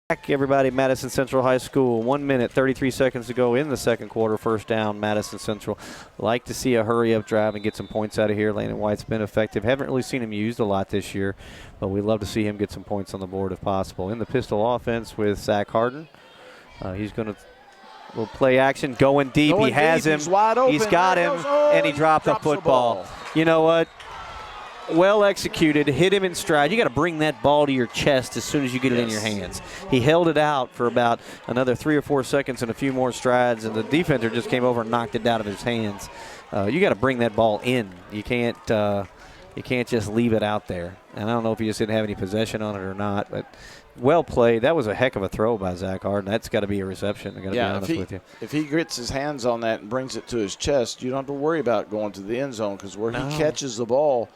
Back, everybody, Madison Central High School. 1 minute, 33 seconds to go in the second quarter. First down, Madison Central. Like to see a hurry-up drive and get some points out of here. Landon White's been effective. Haven't really seen him used a lot this year, but we'd love to see him get some points on the board if possible. In the pistol offense with Zach Harden. He's going to play action, going deep. He has him. He's wide open. He's got him, and he dropped the football. You know what? Well executed, hit him in stride. You got to bring that ball to your chest as soon as you get it in your hands. He held it out for about another 3 or 4 seconds and a few more strides, and the defender just came over and knocked it out of his hands. You got to bring that ball in. You can't just leave it out there. And I don't know if he just didn't have any possession on it or not, but well played. That was a heck of a throw by Zach Harden. That's got to be a reception. I got to be honest with you. If he gets his hands on that and brings it to his chest, you don't have to worry about going to the end zone, because where he catches the ball,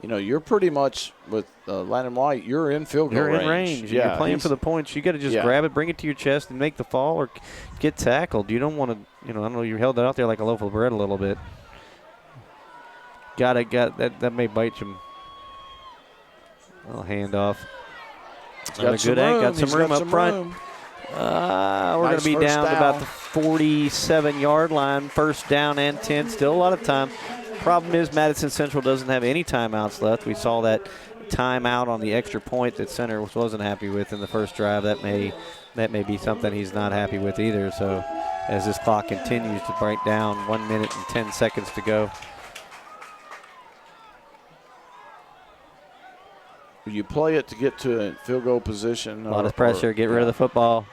you know, you're pretty much with Landon White, you're in field goal range. You're in range. Yeah, you're playing for the points. You got to just grab it, bring it to your chest, and make the fall or get tackled. You don't want to, I don't know, you held that out there like a loaf of bread a little bit. Got that may bite him. Handoff. Got a good egg. Got some room up front. We're going to be down to about the 47-yard line. First down and 10. Still a lot of time. Problem is Madison Central doesn't have any timeouts left. We saw that timeout on the extra point that center wasn't happy with in the first drive. That may be something he's not happy with either. So as this clock continues to break down, 1 minute and 10 seconds to go. You play it to get to a field goal position. A lot of pressure. Get rid of the football.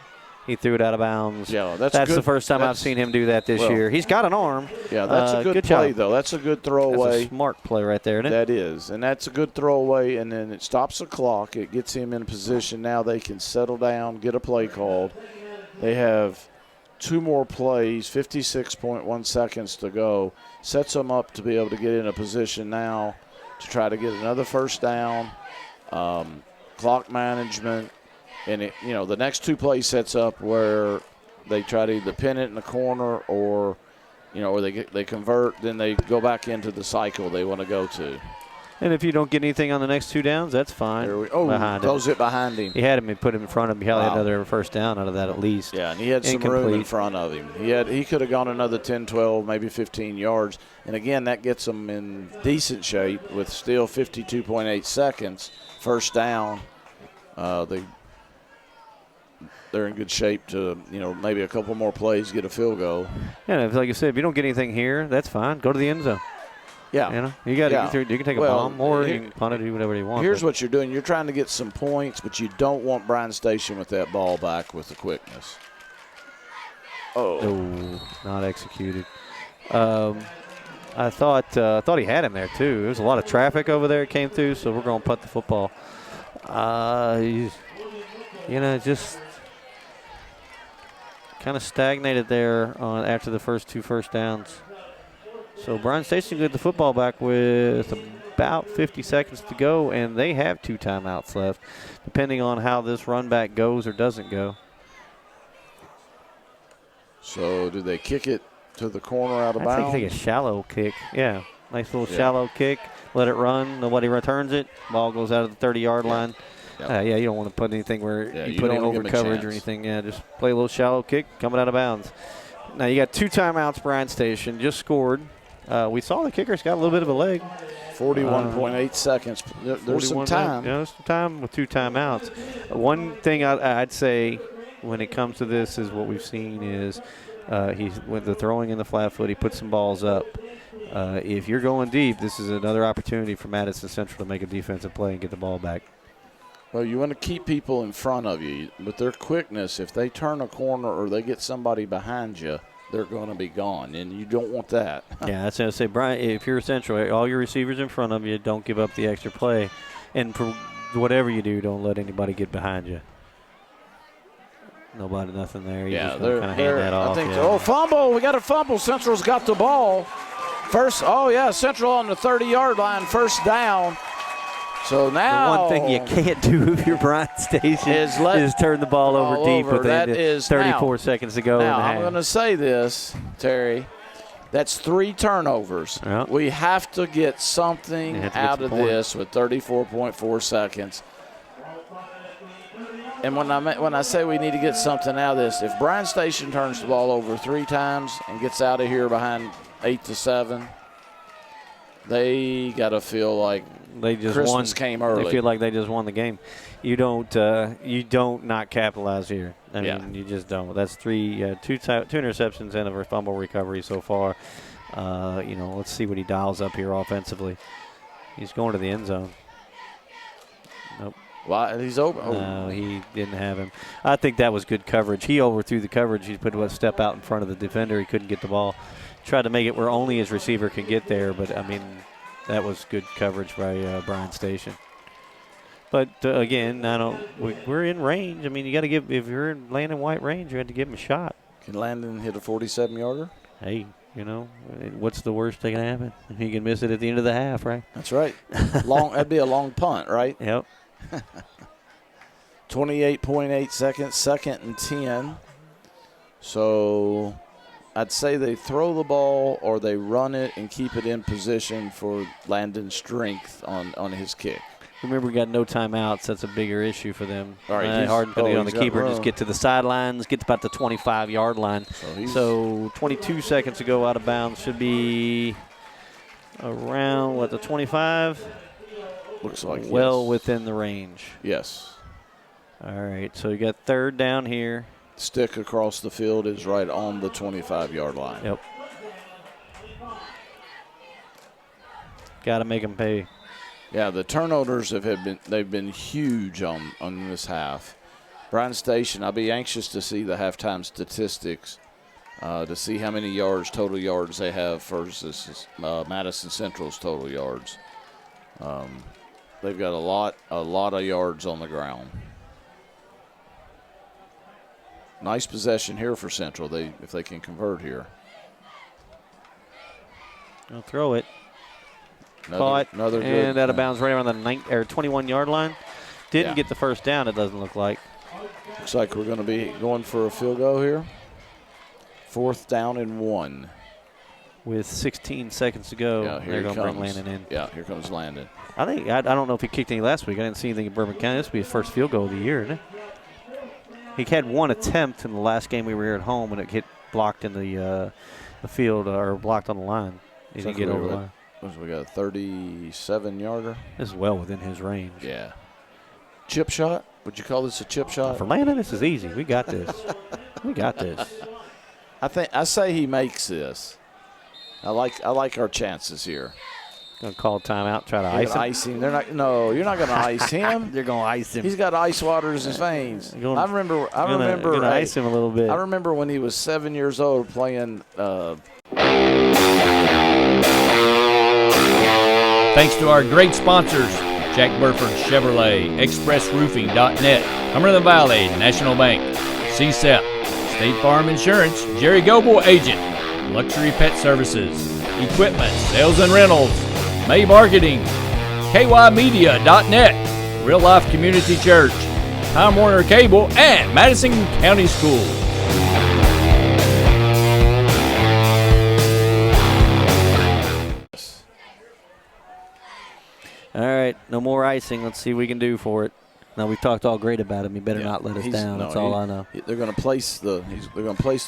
He threw it out of bounds. Yeah, that's the first time I've seen him do that this year. He's got an arm. Yeah, that's a good play, though. That's a good throwaway. That's a smart play right there, isn't it? That is, and that's a good throwaway, and then it stops the clock. It gets him in position. Now they can settle down, get a play called. They have 2 more plays, 56.1 seconds to go. Sets them up to be able to get in a position now to try to get another first down. Clock management. And, the next 2 plays sets up where they try to either pin it in the corner or, or they convert, then they go back into the cycle they want to go to. And if you don't get anything on the next 2 downs, that's fine. Throws it behind him. He had him and put him in front of him. He had another first down out of that at least. Yeah, and he had some room in front of him. He could have gone another 10, 12, maybe 15 yards. And, again, that gets them in decent shape with still 52.8 seconds. First down. They're in good shape to, maybe a couple more plays, get a field goal. Yeah, like I said, if you don't get anything here, that's fine. Go to the end zone. Yeah. You can take a bomb or you can punt it, do whatever you want. Here's what you're doing. You're trying to get some points, but you don't want Bryan Station with that ball back with the quickness. Not executed. I thought he had him there, too. There was a lot of traffic over there. It came through, so we're going to punt the football. Just kind of stagnated there after the first 2 first downs. So Bryan Station got the football back with about 50 seconds to go, and they have 2 timeouts left, depending on how this run back goes or doesn't go. So do they kick it to the corner out of bounds? I think they take a shallow kick. Yeah, nice little shallow kick. Let it run. Nobody returns it. Ball goes out of the 30-yard line. You don't want to put anything where you put in over coverage or anything. Yeah, just play a little shallow kick, coming out of bounds. Now you got 2 timeouts, Bryan Station. Just scored. We saw the kicker's got a little bit of a leg. 41.8 seconds. There's some time. There's some time with 2 timeouts. One thing I'd say when it comes to this is what we've seen is with the throwing in the flat foot, he puts some balls up. If you're going deep, this is another opportunity for Madison Central to make a defensive play and get the ball back. Well, you want to keep people in front of you. With their quickness, if they turn a corner or they get somebody behind you, they're going to be gone, and you don't want that. Yeah, that's what I say, Bryan. If you're Central, all your receivers in front of you, don't give up the extra play. And for whatever you do, don't let anybody get behind you. Nothing there. You just kind of hand that off. I think fumble. We got a fumble. Central's got the ball. Central on the 30-yard line, first down. So now the one thing you can't do if you're Bryan Station is turn the ball over deep with 34 seconds to go. Now, I'm going to say this, Terry. That's 3 turnovers. Yeah. We have to get something out of this with 34.4 seconds. And when I say we need to get something out of this, if Bryan Station turns the ball over 3 times and gets out of here behind 8-7, they got to feel like they just Christmas came early. They feel like they just won the game. You don't not capitalize here. I mean, you just don't. That's two interceptions and a fumble recovery so far. Let's see what he dials up here offensively. He's going to the end zone. Nope. Why? He's open. No, he didn't have him. I think that was good coverage. He overthrew the coverage. He put a step out in front of the defender. He couldn't get the ball. Tried to make it where only his receiver could get there, but, I mean, that was good coverage by Bryan Station. But, again, we're in range. I mean, you got to give – if you're in Landon White range, you have to give him a shot. Can Landon hit a 47-yarder? Hey, what's the worst that can happen? He can miss it at the end of the half, right? That's right. That'd be a long punt, right? Yep. 28.8 seconds, 2nd and 10. So I'd say they throw the ball or they run it and keep it in position for Landon's strength on his kick. Remember, we got no timeouts. That's a bigger issue for them. All right, Harden put it on the keeper. Just get to the sidelines, get to about the 25-yard line. So 22 seconds to go out of bounds. Should be around, the 25? Looks like well within the range. Yes. All right, so you got 3rd down here. Stick across the field is right on the 25-yard line. Yep. Got to make them pay. Yeah, the turnovers they've been huge on this half. Bryan Station, I'll be anxious to see the halftime statistics to see how many total yards they have versus Madison Central's total yards. They've got a lot of yards on the ground. Nice possession here for Central. If they can convert here. They'll throw it. Caught, and out of bounds right around the 21-yard line. Didn't get the first down, it doesn't look like. Looks like we're going to be going for a field goal here. 4th down and 1. With 16 seconds to go, they're going to bring Landon in. Yeah, here comes Landon. I don't know if he kicked any last week. I didn't see anything in Bourbon County. This will be his first field goal of the year, isn't it? He had one attempt in the last game we were here at home when it hit blocked in the field or blocked on the line. He didn't get over the line. We got a 37-yarder. This is well within his range. Yeah. Chip shot? Would you call this a chip shot? For Landon, this is easy. We got this. We got this. I say he makes this. I like our chances here. Going to call timeout, try to ice him. They're not. No, you're not going to ice him. They're going to ice him. He's got ice water in his veins. I remember. Ice him a little bit. I remember when he was 7 years old playing. Thanks to our great sponsors, Jack Burford Chevrolet, ExpressRoofing.net, Cumberland Valley National Bank, Sept, State Farm Insurance, Jerry Goble Agent, Luxury Pet Services, Equipment, Sales and Rentals, May Marketing, KYMedia.net, Real Life Community Church, Time Warner Cable, and Madison County Schools. All right, no more icing. Let's see what we can do for it. Now we've talked all great about him. He better not let us down. That's all I know. They're going to place the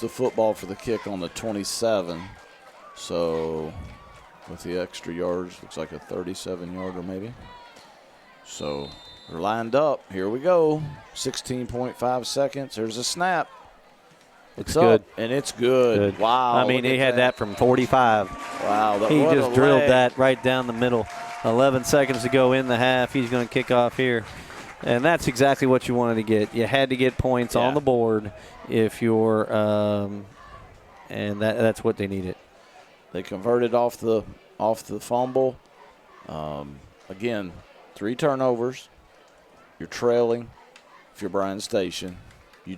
football for the kick on the 27. So with the extra yards, looks like a 37-yarder maybe. So they're lined up. Here we go. 16.5 seconds. There's a snap. It's good. Up, and it's good. Wow. I mean, he had that from 45. Wow. He just drilled that right down the middle. 11 seconds to go in the half. He's going to kick off here. And that's exactly what you wanted to get. You had to get points on the board if you're and that's what they needed. They converted off the fumble. Again, 3 turnovers. You're trailing. If you're Bryan Station, you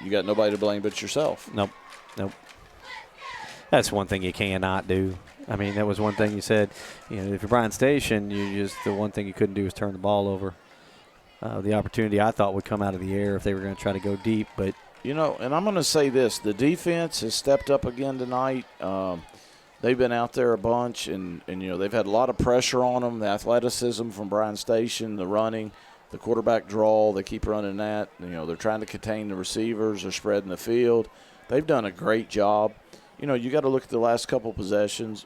got nobody to blame but yourself. Nope. That's one thing you cannot do. I mean, that was one thing you said. If you're Bryan Station, the one thing you couldn't do is turn the ball over. The opportunity I thought would come out of the air if they were going to try to go deep, but and I'm going to say this: the defense has stepped up again tonight. they've been out there a bunch, and they've had a lot of pressure on them. The athleticism from Bryan Station, the running, the quarterback draw, they keep running that. They're trying to contain the receivers. They're spreading the field. They've done a great job. You got to look at the last couple possessions.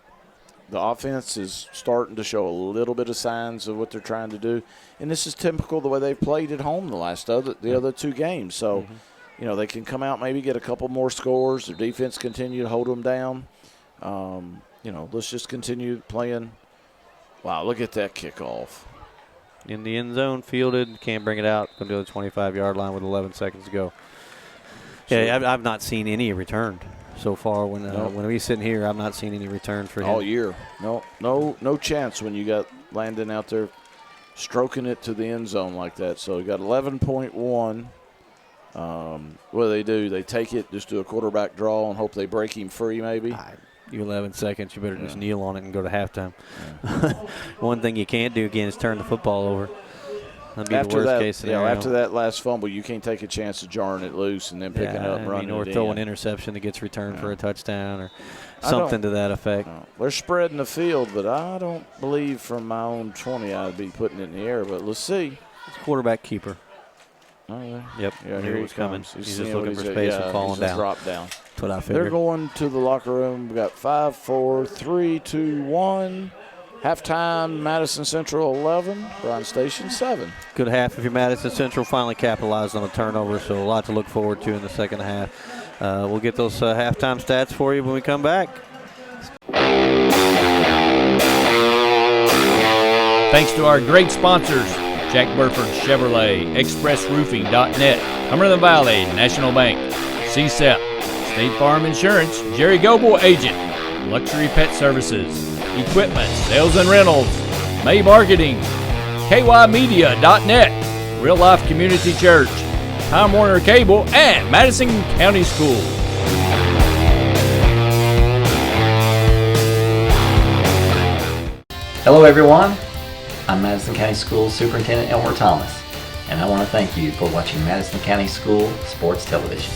The offense is starting to show a little bit of signs of what they're trying to do, and this is typical the way they've played at home the other two games. So, they can come out, maybe get a couple more scores. Their defense continue to hold them down. Let's just continue playing. Wow, look at that kickoff. In the end zone, fielded, can't bring it out. Going to the 25-yard line with 11 seconds to go. Yeah, I've not seen any returned so far. When we sitting here, I've not seen any returns for him all year. No chance when you got Landon out there stroking it to the end zone like that. So you got 11.1. What do? They take it, just do a quarterback draw and hope they break him free maybe. You 11 seconds, you better just kneel on it and go to halftime. Yeah. One thing you can't do again is turn the football over. That'd be the worst case scenario. After that last fumble, you can't take a chance of jarring it loose and then picking it up and running or it throw an in. interception that gets returned for a touchdown or something to that effect. They're spreading the field, but I don't believe from my own 20 I'd be putting it in the air, but let's see. It's quarterback keeper. Oh, yeah. Yep. Yeah, here he's coming. He's just looking for doing. space and falling down. Drop down. That's what I figured. They're going to the locker room. We got 5, 4, 3, 2, 1. Halftime, Madison Central 11, Bryan Station 7. Good half if you're Madison Central. Finally capitalized on a turnover, so a lot to look forward to in the second half. We'll get those halftime stats for you when we come back. Thanks to our great sponsors, Jack Burford Chevrolet, ExpressRoofing.net, Cumberland Valley National Bank, Sept, State Farm Insurance, Jerry Goble Agent, Luxury Pet Services, Equipment, Sales and Rentals, May Marketing, KYmedia.net, Real Life Community Church, Time Warner Cable, and Madison County Schools. Hello everyone, I'm Madison County Schools Superintendent Elmer Thomas, and I want to thank you for watching Madison County School Sports Television.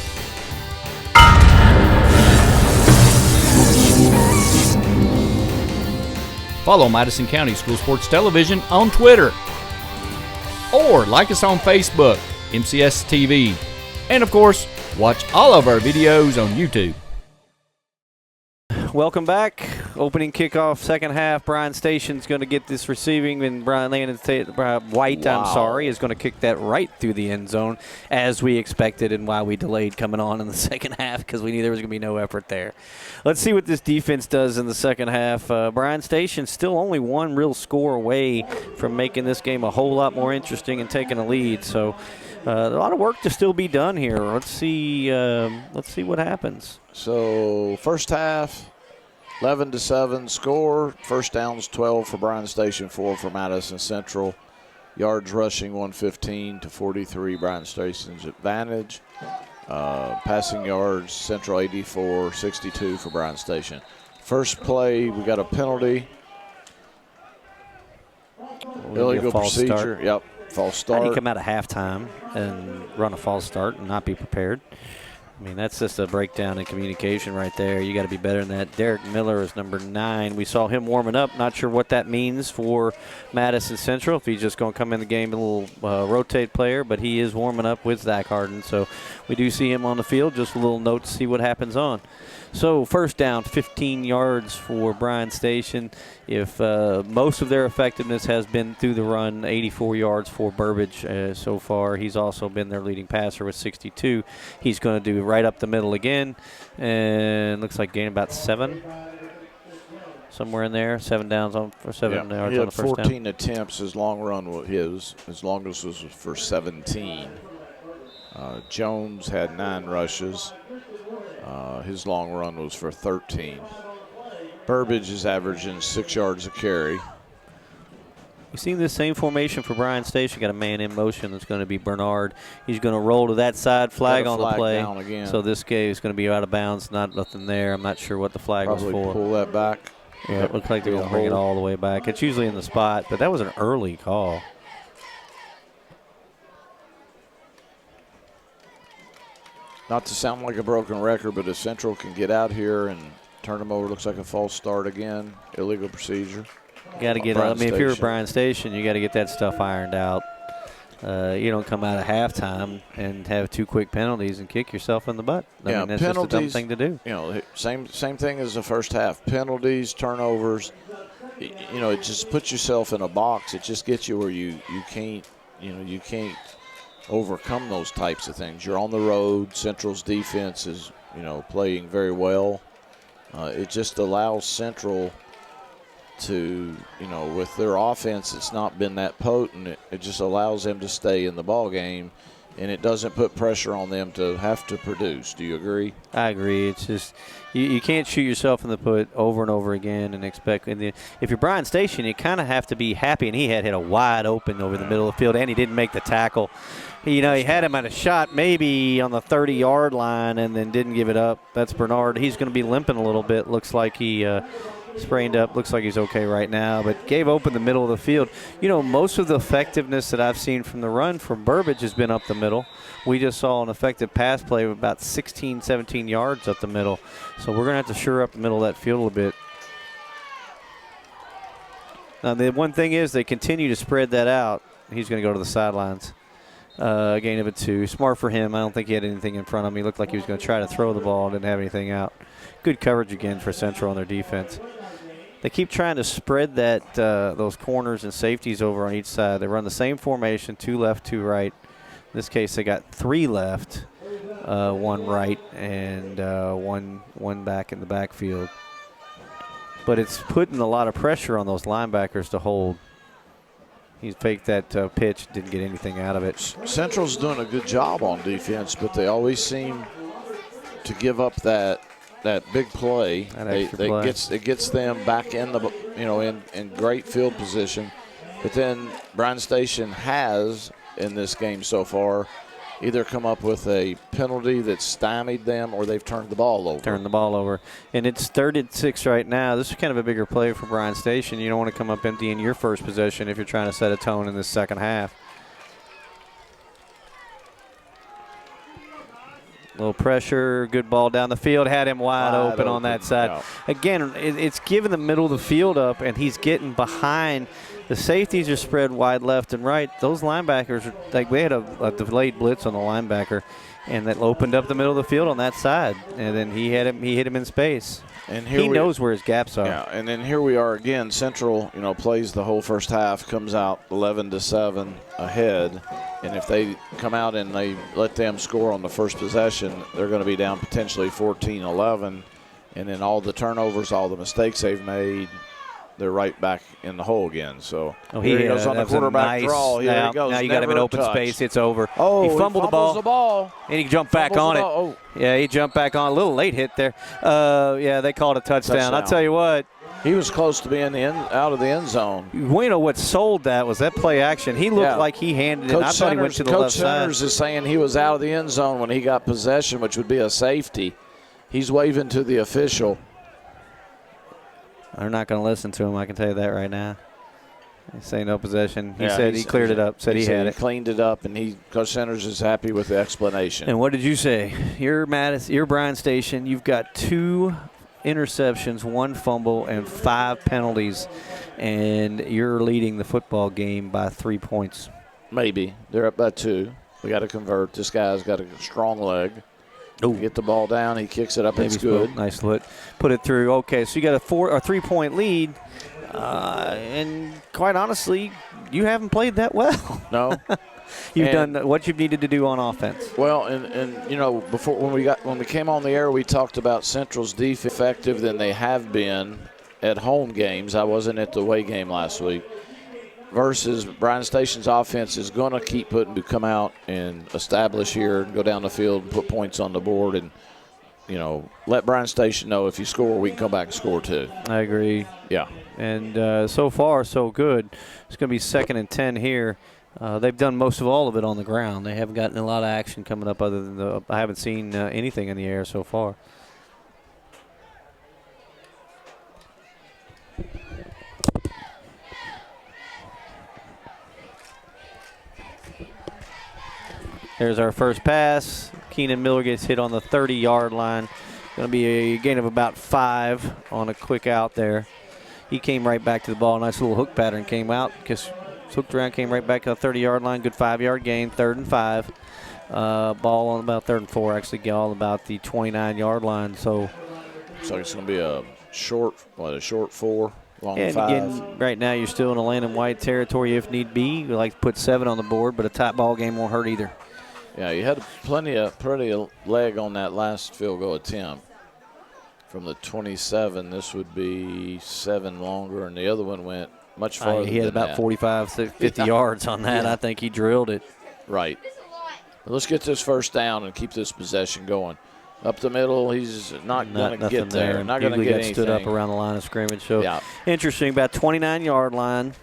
Follow Madison County School Sports Television on Twitter, or like us on Facebook, MCS TV, and of course, watch all of our videos on YouTube. Welcome back. Opening kickoff, second half. Bryan Station's going to get this receiving, and White, is going to kick that right through the end zone, as we expected and why we delayed coming on in the second half, because we knew there was going to be no effort there. Let's see what this defense does in the second half. Bryan Station still only one real score away from making this game a whole lot more interesting and taking a lead. So a lot of work to still be done here. Let's see what happens. So first half, 11-7 score. First downs 12 for Bryan Station, 4 for Madison Central. Yards rushing 115 to 43. Bryan Station's advantage. Passing yards Central 84, 62 for Bryan Station. First play, we got a penalty. Illegal procedure. Start. Yep, false start. How do you come out of halftime and run a false start and not be prepared? I mean, that's just a breakdown in communication right there. You got to be better than that. Derek Miller is number 9. We saw him warming up. Not sure what that means for Madison Central, if he's just going to come in the game a little rotate player, but he is warming up with Zach Harden. So we do see him on the field. Just a little note to see what happens on. So first down, 15 yards for Bryan Station. If most of their effectiveness has been through the run, 84 yards for Burbage so far. He's also been their leading passer with 62. He's going to do right up the middle again, and looks like gain about 7. Somewhere in there, 7 downs on for 7 yards he had on the first 14 down. attempts. His long run was his longest was for 17. Jones had 9 rushes. His long run was for 13. Burbage is averaging 6 yards a carry. You see this same formation for Bryan Station. Got a man in motion that's going to be Bernard. He's going to roll to that side, flag on the play. Down again. So this game is going to be out of bounds. Nothing there. I'm not sure what the flag Probably was for. Pull that back. Yeah, it looks like they're going to bring it all the way back. It's usually in the spot, but that was an early call. Not to sound like a broken record, but if Central can get out here and Turned him over. Looks like a false start again. Illegal procedure. Got to get. I mean, if you're at Bryan Station, you got to get that stuff ironed out. You don't come out at halftime and have 2 quick penalties and kick yourself in the butt. I mean, that's just a dumb thing to do. You know, same thing as the first half. Penalties, turnovers. You know, it just puts yourself in a box. It just gets you where you can't overcome those types of things. You're on the road. Central's defense is, playing very well. It just allows Central to, with their offense, it's not been that potent. It just allows them to stay in the ball game, and it doesn't put pressure on them to have to produce. Do you agree? I agree. It's just you can't shoot yourself in the foot over and over again and expect. And if you're Bryan Station, you kind of have to be happy. And he had hit a wide open over the middle of the field, and he didn't make the tackle. He had him at a shot maybe on the 30-yard line and then didn't give it up. That's Bernard. He's going to be limping a little bit. Looks like he sprained up. Looks like he's okay right now, but gave open the middle of the field. Most of the effectiveness that I've seen from the run from Burbage has been up the middle. We just saw an effective pass play of about 16, 17 yards up the middle. So we're going to have to shore up the middle of that field a little bit. Now, the one thing is they continue to spread that out. He's going to go to the sidelines. Gain of a 2. Smart for him. I don't think he had anything in front of him. He looked like he was going to try to throw the ball and didn't have anything out. Good coverage again for Central on their defense. They keep trying to spread those corners and safeties over on each side. They run the same formation, 2 left, 2 right. In this case, they got 3 left, 1 right, and one back in the backfield. But it's putting a lot of pressure on those linebackers to hold. He faked that pitch, didn't get anything out of it. Central's doing a good job on defense, but they always seem to give up that big play. It gets them back in the in great field position. But then Bryan Station has in this game so far either come up with a penalty that stymied them or they've turned the ball over. And it's 3rd and 6 right now. This is kind of a bigger play for Bryan Station. You don't want to come up empty in your first possession if you're trying to set a tone in this second half. Little pressure, good ball down the field, had him wide open on that side. Yeah. Again, it's giving the middle of the field up, and he's getting behind. The safeties are spread wide left and right. Those linebackers, they had a delayed blitz on the linebacker, and that opened up the middle of the field on that side. And then he hit him in space. And he knows where his gaps are. Yeah, and then here we are again. Central, plays the whole first half, comes out 11-7 ahead. And if they come out and they let them score on the first possession, they're going to be down potentially 14-11. And then all the turnovers, all the mistakes they've made, they're right back in the hole again. So here he goes on the quarterback draw. Here he goes. Now you got him in open space. It's over. Oh, he fumbled the ball. And he jumped back on it. Oh. Yeah, he jumped back on. A little late hit there. Yeah, they called a touchdown. I'll tell you what. He was close to being out of the end zone. What sold that was that play action. He looked like he handed it. I thought he went to the left side. Coach Centers is saying he was out of the end zone when he got possession, which would be a safety. He's waving to the official. They're not going to listen to him, I can tell you that right now. They say no possession. He said he cleared it up, said he had it. Cleaned it up, and Coach Centers is happy with the explanation. And what did you say? You're Bryan Station. You've got 2 interceptions, 1 fumble, and 5 penalties, and you're leading the football game by 3 points. Maybe. They're up by 2. We got to convert. This guy's got a strong leg. Get the ball down. He kicks it up. It's good. Nice foot. Put it through. Okay, so you got a 3-point lead, and quite honestly, you haven't played that well. No. You've done what you've needed to do on offense. Well, and before when we came on the air, we talked about Central's defense effective than they have been at home games. I wasn't at the away game last week. Versus Bryan Station's offense is going to come out and establish here and go down the field and put points on the board and, let Bryan Station know if you score, we can come back and score too. I agree. Yeah. And so far, so good. It's going to be 2nd and 10 here. They've done most of all of it on the ground. They haven't gotten a lot of action coming up other than I haven't seen anything in the air so far. There's our first pass. Keenan Miller gets hit on the 30-yard line. Going to be a gain of about 5 on a quick out there. He came right back to the ball. Nice little hook pattern came out. Just hooked around, came right back to the 30-yard line. Good 5-yard gain, 3rd and 5. Ball on about 3rd and 4, actually all about the 29-yard line. So it's going to be a short 4, long and 5. again, right now you're still in a land and white territory if need be. We like to put 7 on the board, but a tight ball game won't hurt either. Yeah, you had pretty leg on that last field goal attempt. From the 27, this would be 7 longer, and the other one went much farther. He had about that. 45, 50 yards on that. Yeah. I think he drilled it. Right. Well, let's get this first down and keep this possession going. Up the middle, he's not going to get there. Not going to get anything. Stood up around the line of scrimmage. So yeah. Interesting, about 29-yard line.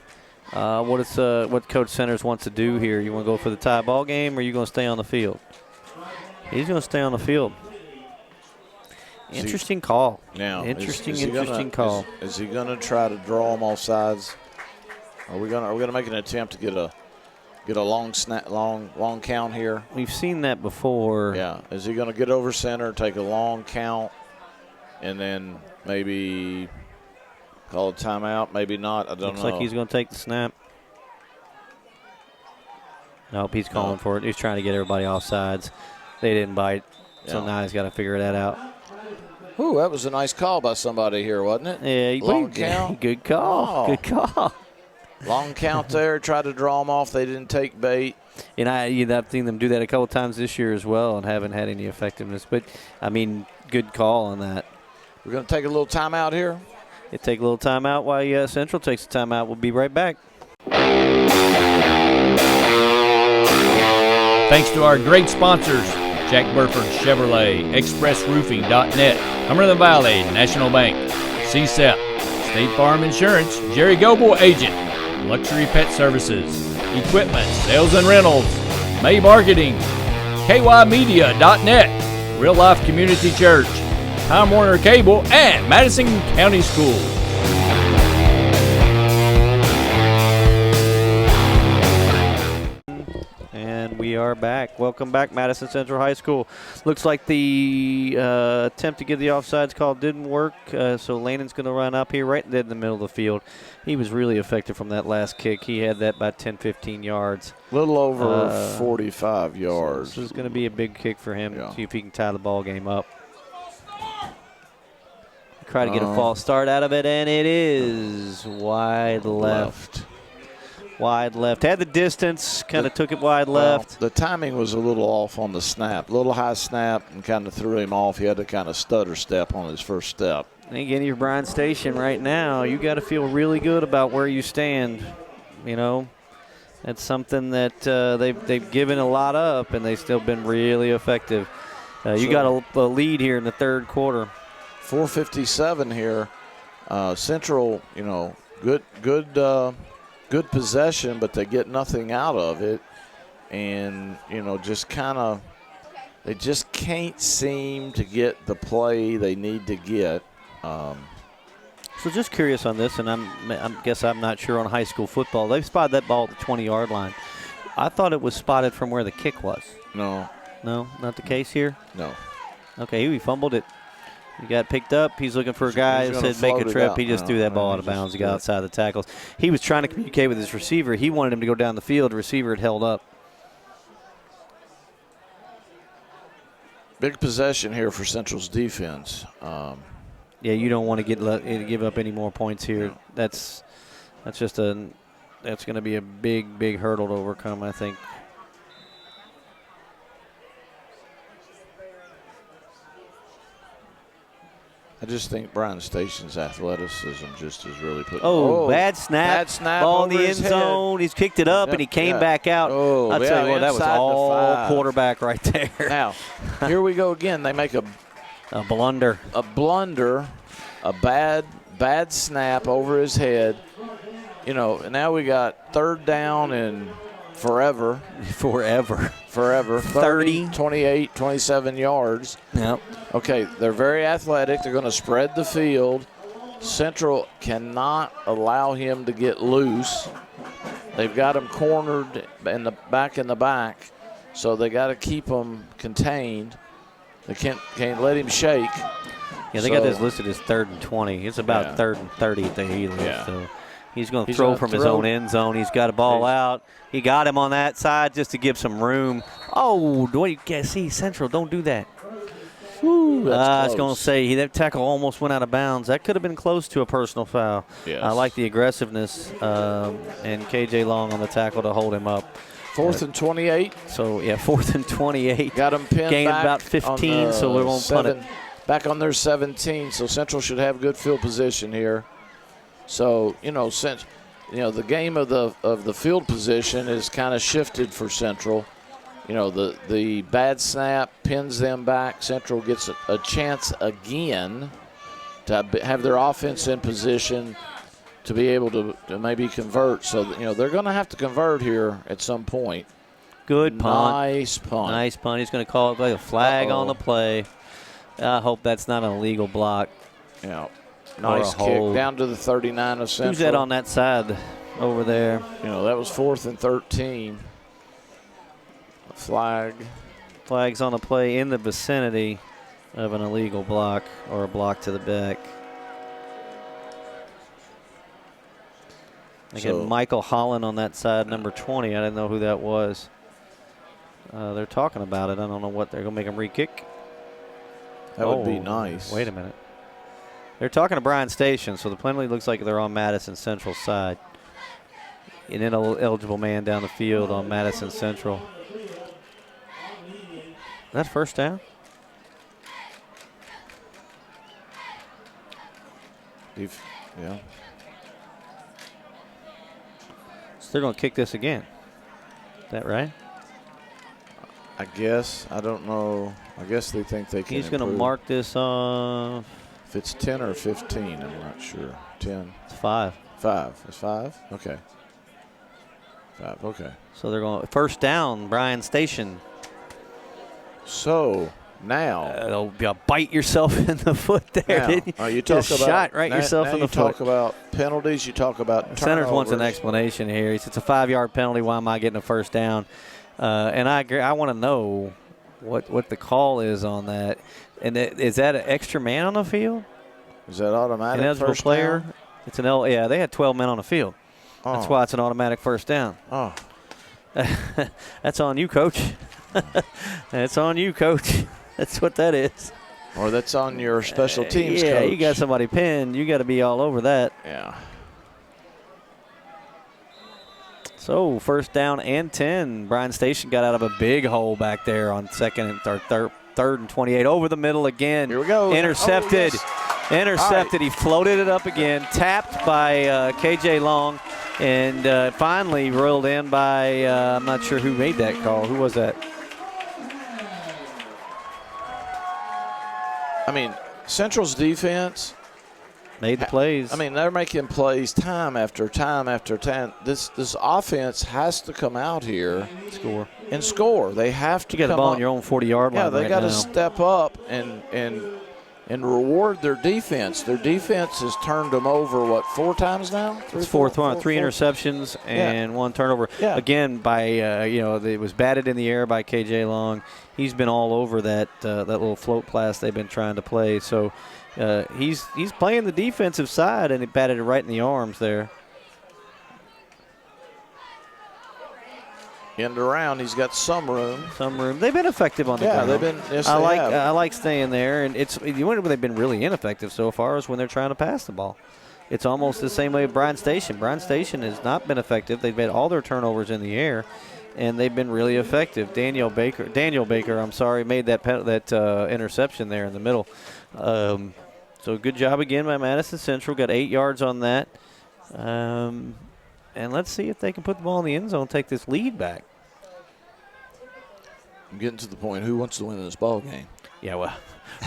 What Coach Centers wants to do here? You want to go for the tie ball game, or are you going to stay on the field? He's going to stay on the field. Interesting call. Now, interesting call. Is he going to try to draw them off sides? Are we going to make an attempt to get a long snap, long count here? We've seen that before. Yeah. Is he going to get over center, take a long count, and then maybe call a timeout? Maybe not. I don't know. Looks like he's going to take the snap. Nope, he's calling for it. He's trying to get everybody off sides. They didn't bite, so now he's got to figure that out. Ooh, that was a nice call by somebody here, wasn't it? Yeah, long count. Good call. Oh. Good call. Long count there. Tried to draw them off. They didn't take bait. And I've seen them do that a couple times this year as well and haven't had any effectiveness. But, I mean, good call on that. We're going to take a little timeout here. Take a little timeout while Central takes a timeout. We'll be right back. Thanks to our great sponsors, Jack Burford Chevrolet, ExpressRoofing.net, Cumberland Valley National Bank, Sept, State Farm Insurance, Jerry Goble Agent, Luxury Pet Services, Equipment, Sales and Rentals, May Marketing, KYmedia.net, Real Life Community Church, Time Warner Cable, and Madison County Schools. And we are back. Welcome back, Madison Central High School. Looks like the attempt to get the offsides call didn't work, so Landon's going to run up here right in the middle of the field. He was really effective from that last kick. He had that about 10, 15 yards. A little over 45 yards. So this is going to be a big kick for him. See if he can tie the ball game up. Try to get a false start out of it, and it is wide left. Wide left. Had the distance, kind of took it wide left. The timing was a little off on the snap. A little high snap and kind of threw him off. He had to kind of stutter step on his first step. And again, you're Bryan Station right now. You got to feel really good about where you stand. You know, that's something that they've given a lot up, and they've still been really effective. You got a lead here in the third quarter. 4:57 here. Central, you know, good possession, but they get nothing out of it, and you know, they just can't seem to get the play they need to get. So just curious on this, and I'm not sure on high school football. They've spotted that ball at the 20-yard line. I thought it was spotted from where the kick was. No, not the case here. No. Okay, he fumbled it. He got picked up. He's looking for a guy that said make a trip. He just threw that ball out of bounds. He got outside the tackles. He was trying to communicate with his receiver. He wanted him to go down the field. The receiver had held up. Big possession here for Central's defense. Yeah, you don't want to give up any more points here. No. That's going to be a big hurdle to overcome, I think. I just think Bryan Station's athleticism just is really putting. Bad snap. Ball in the end zone. He's kicked it up and he came back out. I'll tell you what, that was all quarterback right there. Now, here we go again. They make a blunder. A bad snap over his head. You know, and now we got third down and forever. 30, 28, 27 yards. Yep. Okay, they're very athletic. They're going to spread the field. Central cannot allow him to get loose. They've got him cornered in the back, so they got to keep him contained. They can't let him shake. Yeah, they got this listed as 3rd and 20. It's about 3rd and 30 at the Healy. Yeah. So he's going to throw from his own end zone. He's got a ball out. He got him on that side just to give some room. Oh, do you can't see Central? Don't do that. I was going to say that tackle almost went out of bounds. That could have been close to a personal foul. Yes. I like the aggressiveness and KJ Long on the tackle to hold him up. 4th and 28. So, yeah, 4th and 28. Got him pinned Gained back about 15, so we're going to punt it. Back on their 17, so Central should have good field position here. So, since the game of the field position is kind of shifted for Central. The bad snap pins them back. Central gets a chance again to have their offense in position to be able to maybe convert. So, they're going to have to convert here at some point. Good punt. Nice punt. Nice punt. He's going to call it like a flag on the play. I hope that's not an illegal block. Yeah. Nice kick down to the 39 of Central. Who's that on that side over there? That was 4th and 13. Flag. Flag's on the play in the vicinity of an illegal block or a block to the back. Again, Michael Holland on that side, number 20. I didn't know who that was. They're talking about it. I don't know what they're going to make him re-kick. That would be nice. Wait a minute. They're talking to Bryan Station, so the penalty looks like they're on Madison Central's side. An ineligible man down the field on Madison Central. Is that first down? Yeah. So they're going to kick this again. Is that right? I guess. I don't know. I guess they think they can. He's going to mark this off. If it's 10 or 15, I'm not sure. 10. It's 5. 5. It's 5? Okay. 5, okay. So they're going first down, Bryan Station. So now. You'll bite yourself in the foot there, didn't you? You talk just about, shot right yourself in the foot. You talk about penalties. You talk about turnovers. Centers wants an explanation here. He says it's a 5-yard penalty. Why am I getting a first down? And I agree. I want to know what the call is on that. And is that an extra man on the field? Is that automatic? An eligible first player? Down? It's an yeah. They had 12 men on the field. Oh. That's why it's an automatic first down. Oh. That's on you, coach. That's on you, coach. That's what that is. Or that's on your special teams coach. Yeah, you got somebody pinned. You got to be all over that. Yeah. So, first down and 10. Bryan Station got out of a big hole back there on third and 28. Over the middle again. Here we go. Intercepted. Oh, yes. Intercepted. Right. He floated it up again. Tapped by KJ Long. And finally rolled in by, I'm not sure who made that call. Who was that? I mean, Central's defense made the plays. I mean, they're making plays time after time after time. This offense has to come out here and score. They have to. You got the ball on your own 40-yard line. Yeah, they right got to now. step up and reward their defense. Their defense has turned them over, 4 times now? It's fourth one. 3 interceptions and 1 turnover. Yeah. Again, by it was batted in the air by KJ Long. He's been all over that little float pass they've been trying to play. So he's playing the defensive side, and he batted it right in the arms there. End around, he's got some room. They've been effective on the ground. They've been. Yes, I like staying there, and it's when they've been really ineffective so far is when they're trying to pass the ball. It's almost the same way with Bryan Station. Bryan Station has not been effective. They've made all their turnovers in the air, and they've been really effective. Daniel Baker, made that interception there in the middle. So good job again by Madison Central. Got 8 yards on that. And let's see if they can put the ball in the end zone and take this lead back. I'm getting to the point. Who wants to win this ball game? Yeah, well,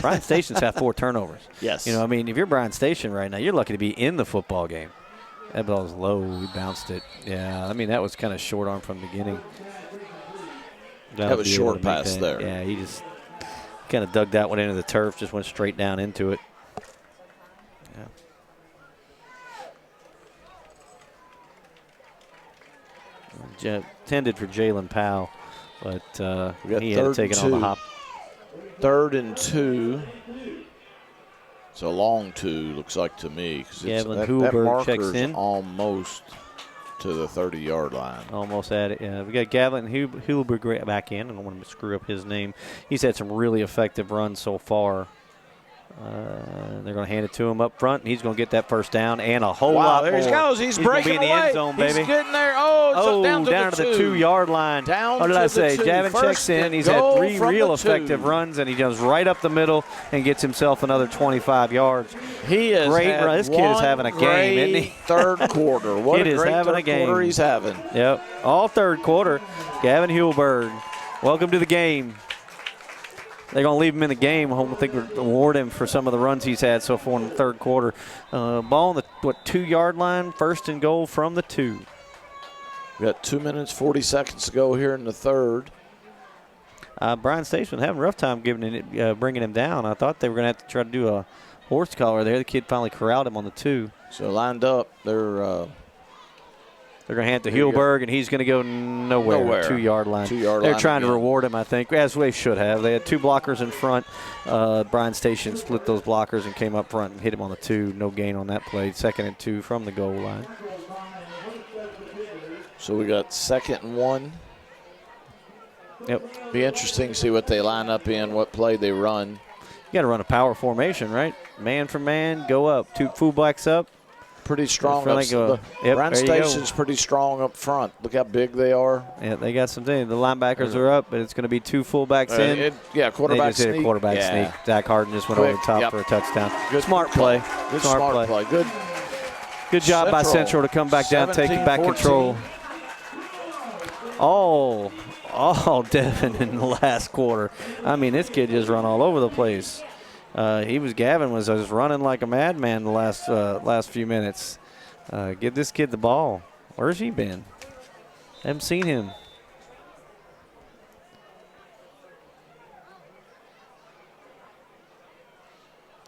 Bryan Station's had 4 turnovers. Yes. If you're Bryan Station right now, you're lucky to be in the football game. That ball was low. We bounced it. Yeah, that was kind of short arm from the beginning. That was short pass there. Yeah, he just kind of dug that one into the turf, just went straight down into it. Yeah. Intended for Jalen Powell, but he had to take it on the hop. 3rd and 2. It's a long 2, looks like to me, because that Hulberg checks marker's in. almost to the 30-yard line. Almost at it. Yeah, we got Gavin Hulberg back in. I don't want to screw up his name. He's had some really effective runs so far. They're going to hand it to him up front, and he's going to get that first down and a whole lot more. There he goes. He's breaking in the away. end zone, baby. He's getting there. Oh, down to the 2-yard line. Down what did to I say? the 2. Gavin checks in. He's had 3 real effective runs, and he goes right up the middle and gets himself another 25 yards. He is great run. This kid is having a game, isn't he? Third quarter. What Kid a is great having third a game. quarter he's having. Yep, all third quarter. Gavin Hulberg, welcome to the game. They're going to leave him in the game. I think we'll reward him for some of the runs he's had so far in the third quarter. Ball on the 2-yard line, 1st and goal from the 2. We got 2 minutes, 40 seconds to go here in the third. Bryan Station having a rough time bringing him down. I thought they were going to have to try to do a horse collar there. The kid finally corralled him on the 2. So lined up, They're going to hand it to Hulberg, and he's going to go nowhere. 2-yard line. 2-yard They're line trying to again. reward him, I think, as they should have. They had 2 blockers in front. Bryan Station split those blockers and came up front and hit him on the 2. No gain on that play. 2nd and 2 from the goal line. So we got 2nd and 1. Yep. Be interesting to see what they line up in, what play they run. You got to run a power formation, right? Man for man, go up. 2 fullbacks up. Pretty strong. Bryan Station's pretty strong up front. Look how big they are. Yeah, they got some things. The linebackers are up, but it's going to be 2 fullbacks in. Quarterback they just hit sneak. a quarterback sneak. Zach Harden just went over the top for a touchdown. Good smart play. Good smart play. Good job by Central to come back down, taking back control. Oh, Devin in the last quarter. I mean, this kid just run all over the place. Gavin was just running like a madman the last few minutes. Give this kid the ball. Where's he been? Haven't seen him.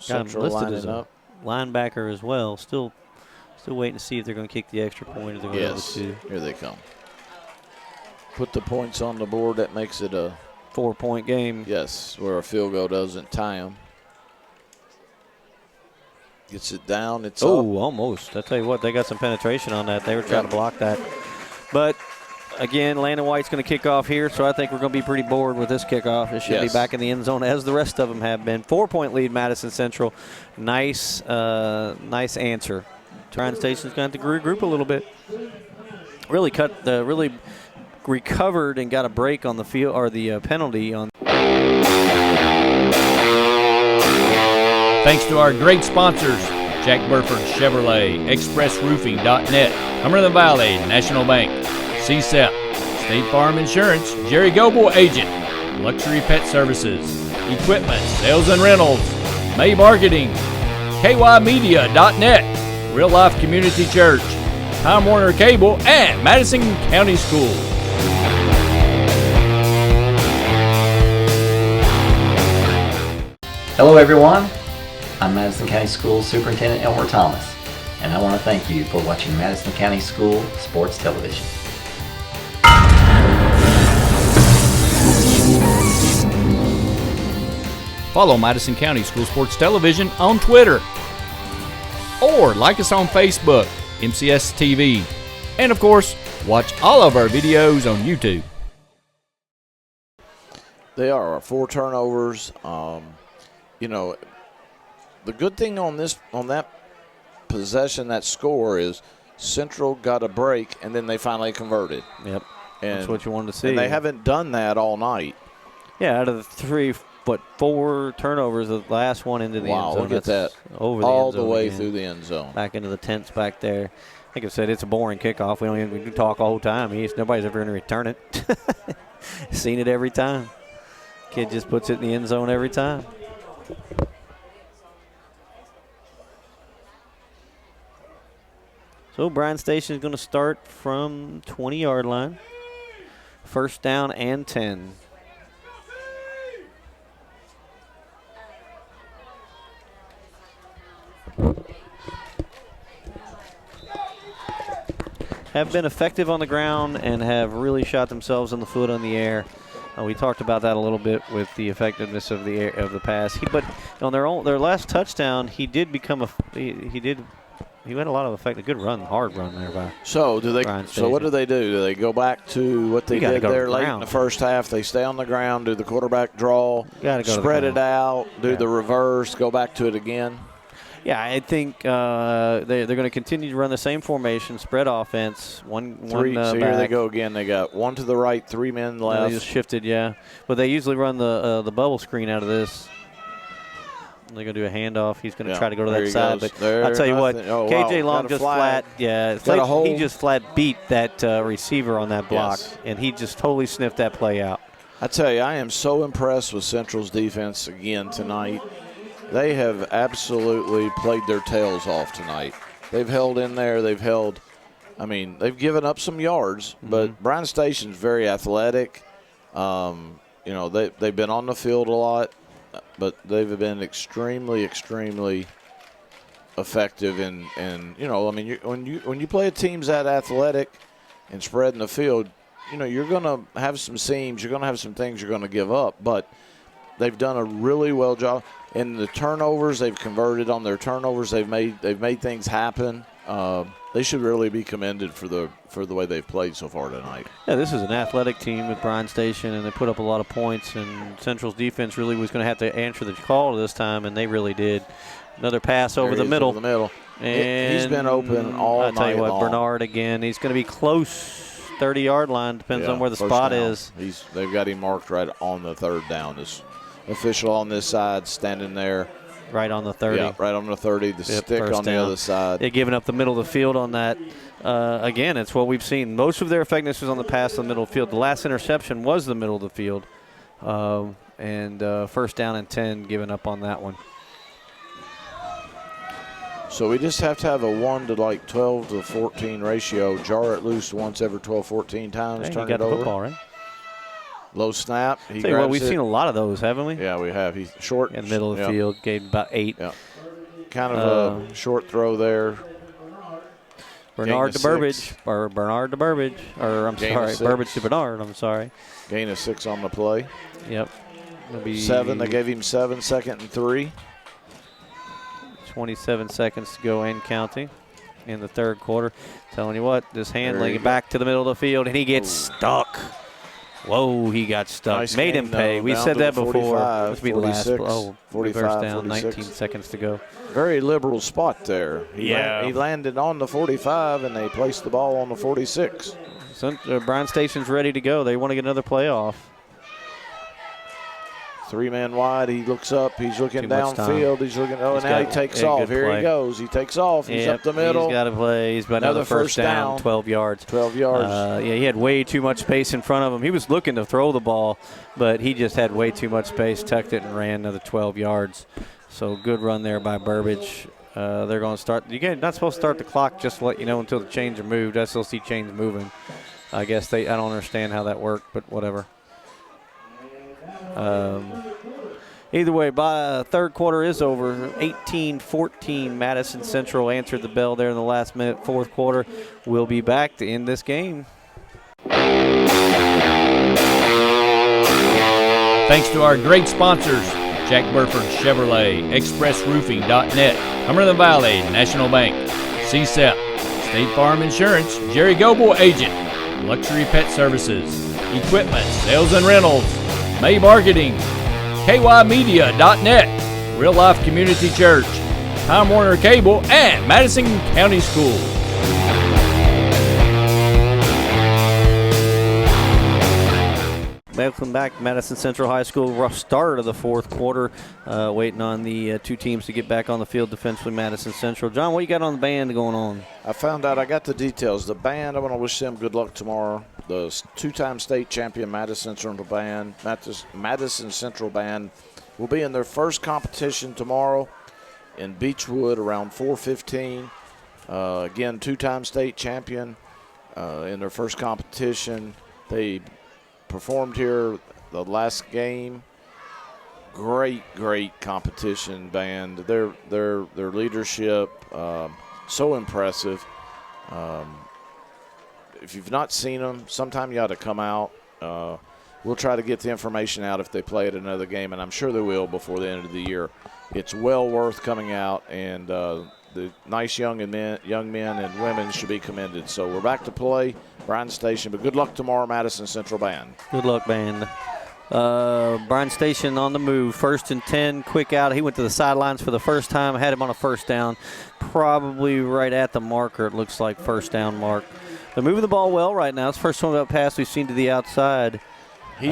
Got him Central listed as lining a up. linebacker as well. Still waiting to see if they're going to kick the extra point or they're going to Yes, here they come. Put the points on the board. That makes it a 4-point game. Yes, where a field goal doesn't tie them. Gets it down. It's up. Almost. I tell you what, they got some penetration on that. They were trying to block that. But, again, Landon White's going to kick off here, so I think we're going to be pretty bored with this kickoff. It should be back in the end zone, as the rest of them have been. 4-point lead, Madison Central. Nice answer. Bryan Station's going to have to regroup a little bit. Really recovered and got a break on the field, or the penalty on. Thanks to our great sponsors, Jack Burford Chevrolet, ExpressRoofing.net, Cumberland Valley National Bank, Sept, State Farm Insurance, Jerry Goble Agent, Luxury Pet Services, Equipment, Sales and Rentals, May Marketing, KYmedia.net, Real Life Community Church, Time Warner Cable, and Madison County Schools. Hello everyone, I'm Madison County Schools Superintendent Elmer Thomas, and I want to thank you for watching Madison County School Sports Television. Follow Madison County School Sports Television on Twitter, or like us on Facebook, MCS TV, and of course, watch all of our videos on YouTube. They are 4 turnovers. The good thing on that possession, that score, is Central got a break and then they finally converted. Yep, and that's what you wanted to see. And they haven't done that all night. Yeah, out of the 4 turnovers, the last one into the end zone. Wow, look at that. Over the all end zone the way again. through the end zone. Back into the tents back there. Like I said, it's a boring kickoff. We can talk all the time. Nobody's ever going to return it. Seen it every time. Kid just puts it in the end zone every time. So Bryan Station is going to start from 20-yard line. 1st down and 10. Have been effective on the ground and have really shot themselves in the foot on the air. We talked about that a little bit with the effectiveness of the pass. But on their last touchdown, he did become he had a lot of effect. A good run, hard run there by. So do they? Bryan So what do they do? Do they go back to what they did there late in the first half? They stay on the ground, do the quarterback draw, spread it out, do the reverse, go back to it again. Yeah, I think they're going to continue to run the same formation, spread offense. So here they go again. They got one to the right, 3 men left. They just shifted, yeah. But they usually run the bubble screen out of this. They're going to do a handoff. He's going to try to go to that side. But I'll tell you what, KJ Long just flat. Yeah, it's like he just flat beat that receiver on that block, and he just totally sniffed that play out. I tell you, I am so impressed with Central's defense again tonight. They have absolutely played their tails off tonight. They've held in there. They've given up some yards, but Bryan Station's very athletic. They've been on the field a lot, but they've been extremely, extremely effective. When you play a team's that athletic and spreading the field, you're going to have some seams. You're going to have some things you're going to give up, but they've done a really well job. In the turnovers, they've converted on their turnovers. They've made things happen. They should really be commended for the way they've played so far tonight. Yeah, this is an athletic team with Bryan Station, and they put up a lot of points. And Central's defense really was going to have to answer the call this time, and they really did. Another pass over the middle. And he's been open all night long. I tell you what, Bernard again. He's going to be close, 30-yard line. Depends on where the spot is. They've got him marked right on the third down. This official on this side standing there. Right on the 30. Yeah, right on the 30. The stick on the other side. They're giving up the middle of the field on that. Again, it's what we've seen. Most of their effectiveness was on the pass to the middle of the field. The last interception was the middle of the field. And first down and 10 given up on that one. So we just have to have a 1 to 12 to 14 ratio. Jar it loose once every 12, 14 times. Turn it over. The football, right? Low snap. We've seen a lot of those, haven't we? Yeah, we have. He's short. In the middle of the field, gave about 8. Yeah. Kind of a short throw there. Bernard to Burbage. Burbage to Bernard, I'm sorry. Gain of 6 on the play. Yep. 7. They gave him 7, 2nd and 3. 27 seconds to go and counting in the third quarter. Telling you what, this handling back to the middle of the field, and he gets stuck. Whoa, he got stuck. Nice Made him pay. We said that before. This will be the last. 45, first down, 46. 19 seconds to go. Very liberal spot there. He landed on the 45, and they placed the ball on the 46. Bryan Station's ready to go. They want to get another play off. 3-man wide. He looks up. He's looking downfield. He's looking. Now he takes off. Here he goes. He takes off. He's up the middle. He's got to play. He's got another first down. 12 yards. 12 yards. He had way too much space in front of him. He was looking to throw the ball, but he just had way too much space, tucked it, and ran another 12 yards. So good run there by Burbage. They're going to start. You're not supposed to start the clock just to let you know until the chains are moved. I still see chains moving. I guess I don't understand how that worked, but whatever. Either way, by third quarter is over. 18-14, Madison Central answered the bell there in the last minute. Fourth quarter, we'll be back to end this game. Thanks to our great sponsors, Jack Burford Chevrolet, ExpressRoofing.net, Cumberland Valley National Bank, Sept, State Farm Insurance, Jerry Goble Agent, Luxury Pet Services, Equipment, Sales and Rentals, May Marketing, KYmedia.net, Real Life Community Church, Time Warner Cable, and Madison County Schools. Welcome back, Madison Central High School. Rough start of the fourth quarter. Waiting on the two teams to get back on the field defensively, Madison Central. John, what you got on the band going on? I found out. I got the details. The band, I want to wish them good luck tomorrow. The two-time state champion Madison Central Band will be in their first competition tomorrow in Beechwood around 4:15. Again, two-time state champion in their first competition. They performed here the last game. Great competition band. Their leadership so impressive. If you've not seen them, sometime you ought to come out. we'll try to get the information out if they play at another game, and I'm sure they will before the end of the year. It's well worth coming out, and the nice young men and women should be commended. So we're back to play, Bryan Station, but good luck tomorrow, Madison Central Band. Good luck, band. Bryan Station on the move. 1st and 10, quick out. He went to the sidelines for the first time. Had him on a first down, probably right at the marker. It looks like first down mark. They're moving the ball well right now. It's the first one up pass we've seen to the outside. He's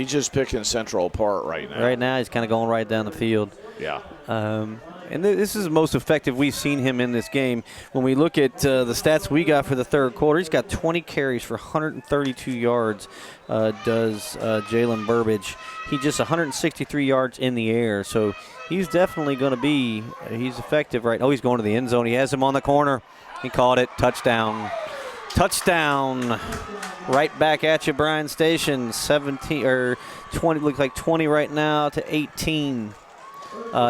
just picking Central apart right now. Right now, he's kind of going right down the field. Yeah. And this is the most effective we've seen him in this game. When we look at the stats we got for the third quarter, he's got 20 carries for 132 yards, does Jalen Burbage. He just 163 yards in the air. So he's definitely going to be he's effective right now. Oh, he's going to the end zone. He has him on the corner. He caught it. Touchdown. Touchdown. Right back at you, Bryan Station. 17 or 20, looks like 20 right now to 18.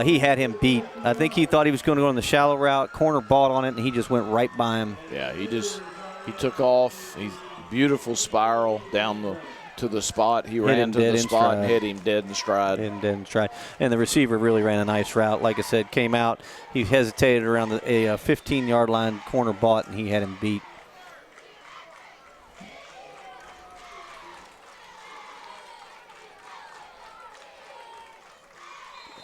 He had him beat. I think he thought he was going to go on the shallow route. Corner bought on it, and he just went right by him. Yeah, he took off. Beautiful spiral down to the spot. He ran to the spot and hit him dead in stride. And the receiver really ran a nice route. Like I said, came out. He hesitated around a 15-yard line. Corner bought, and he had him beat.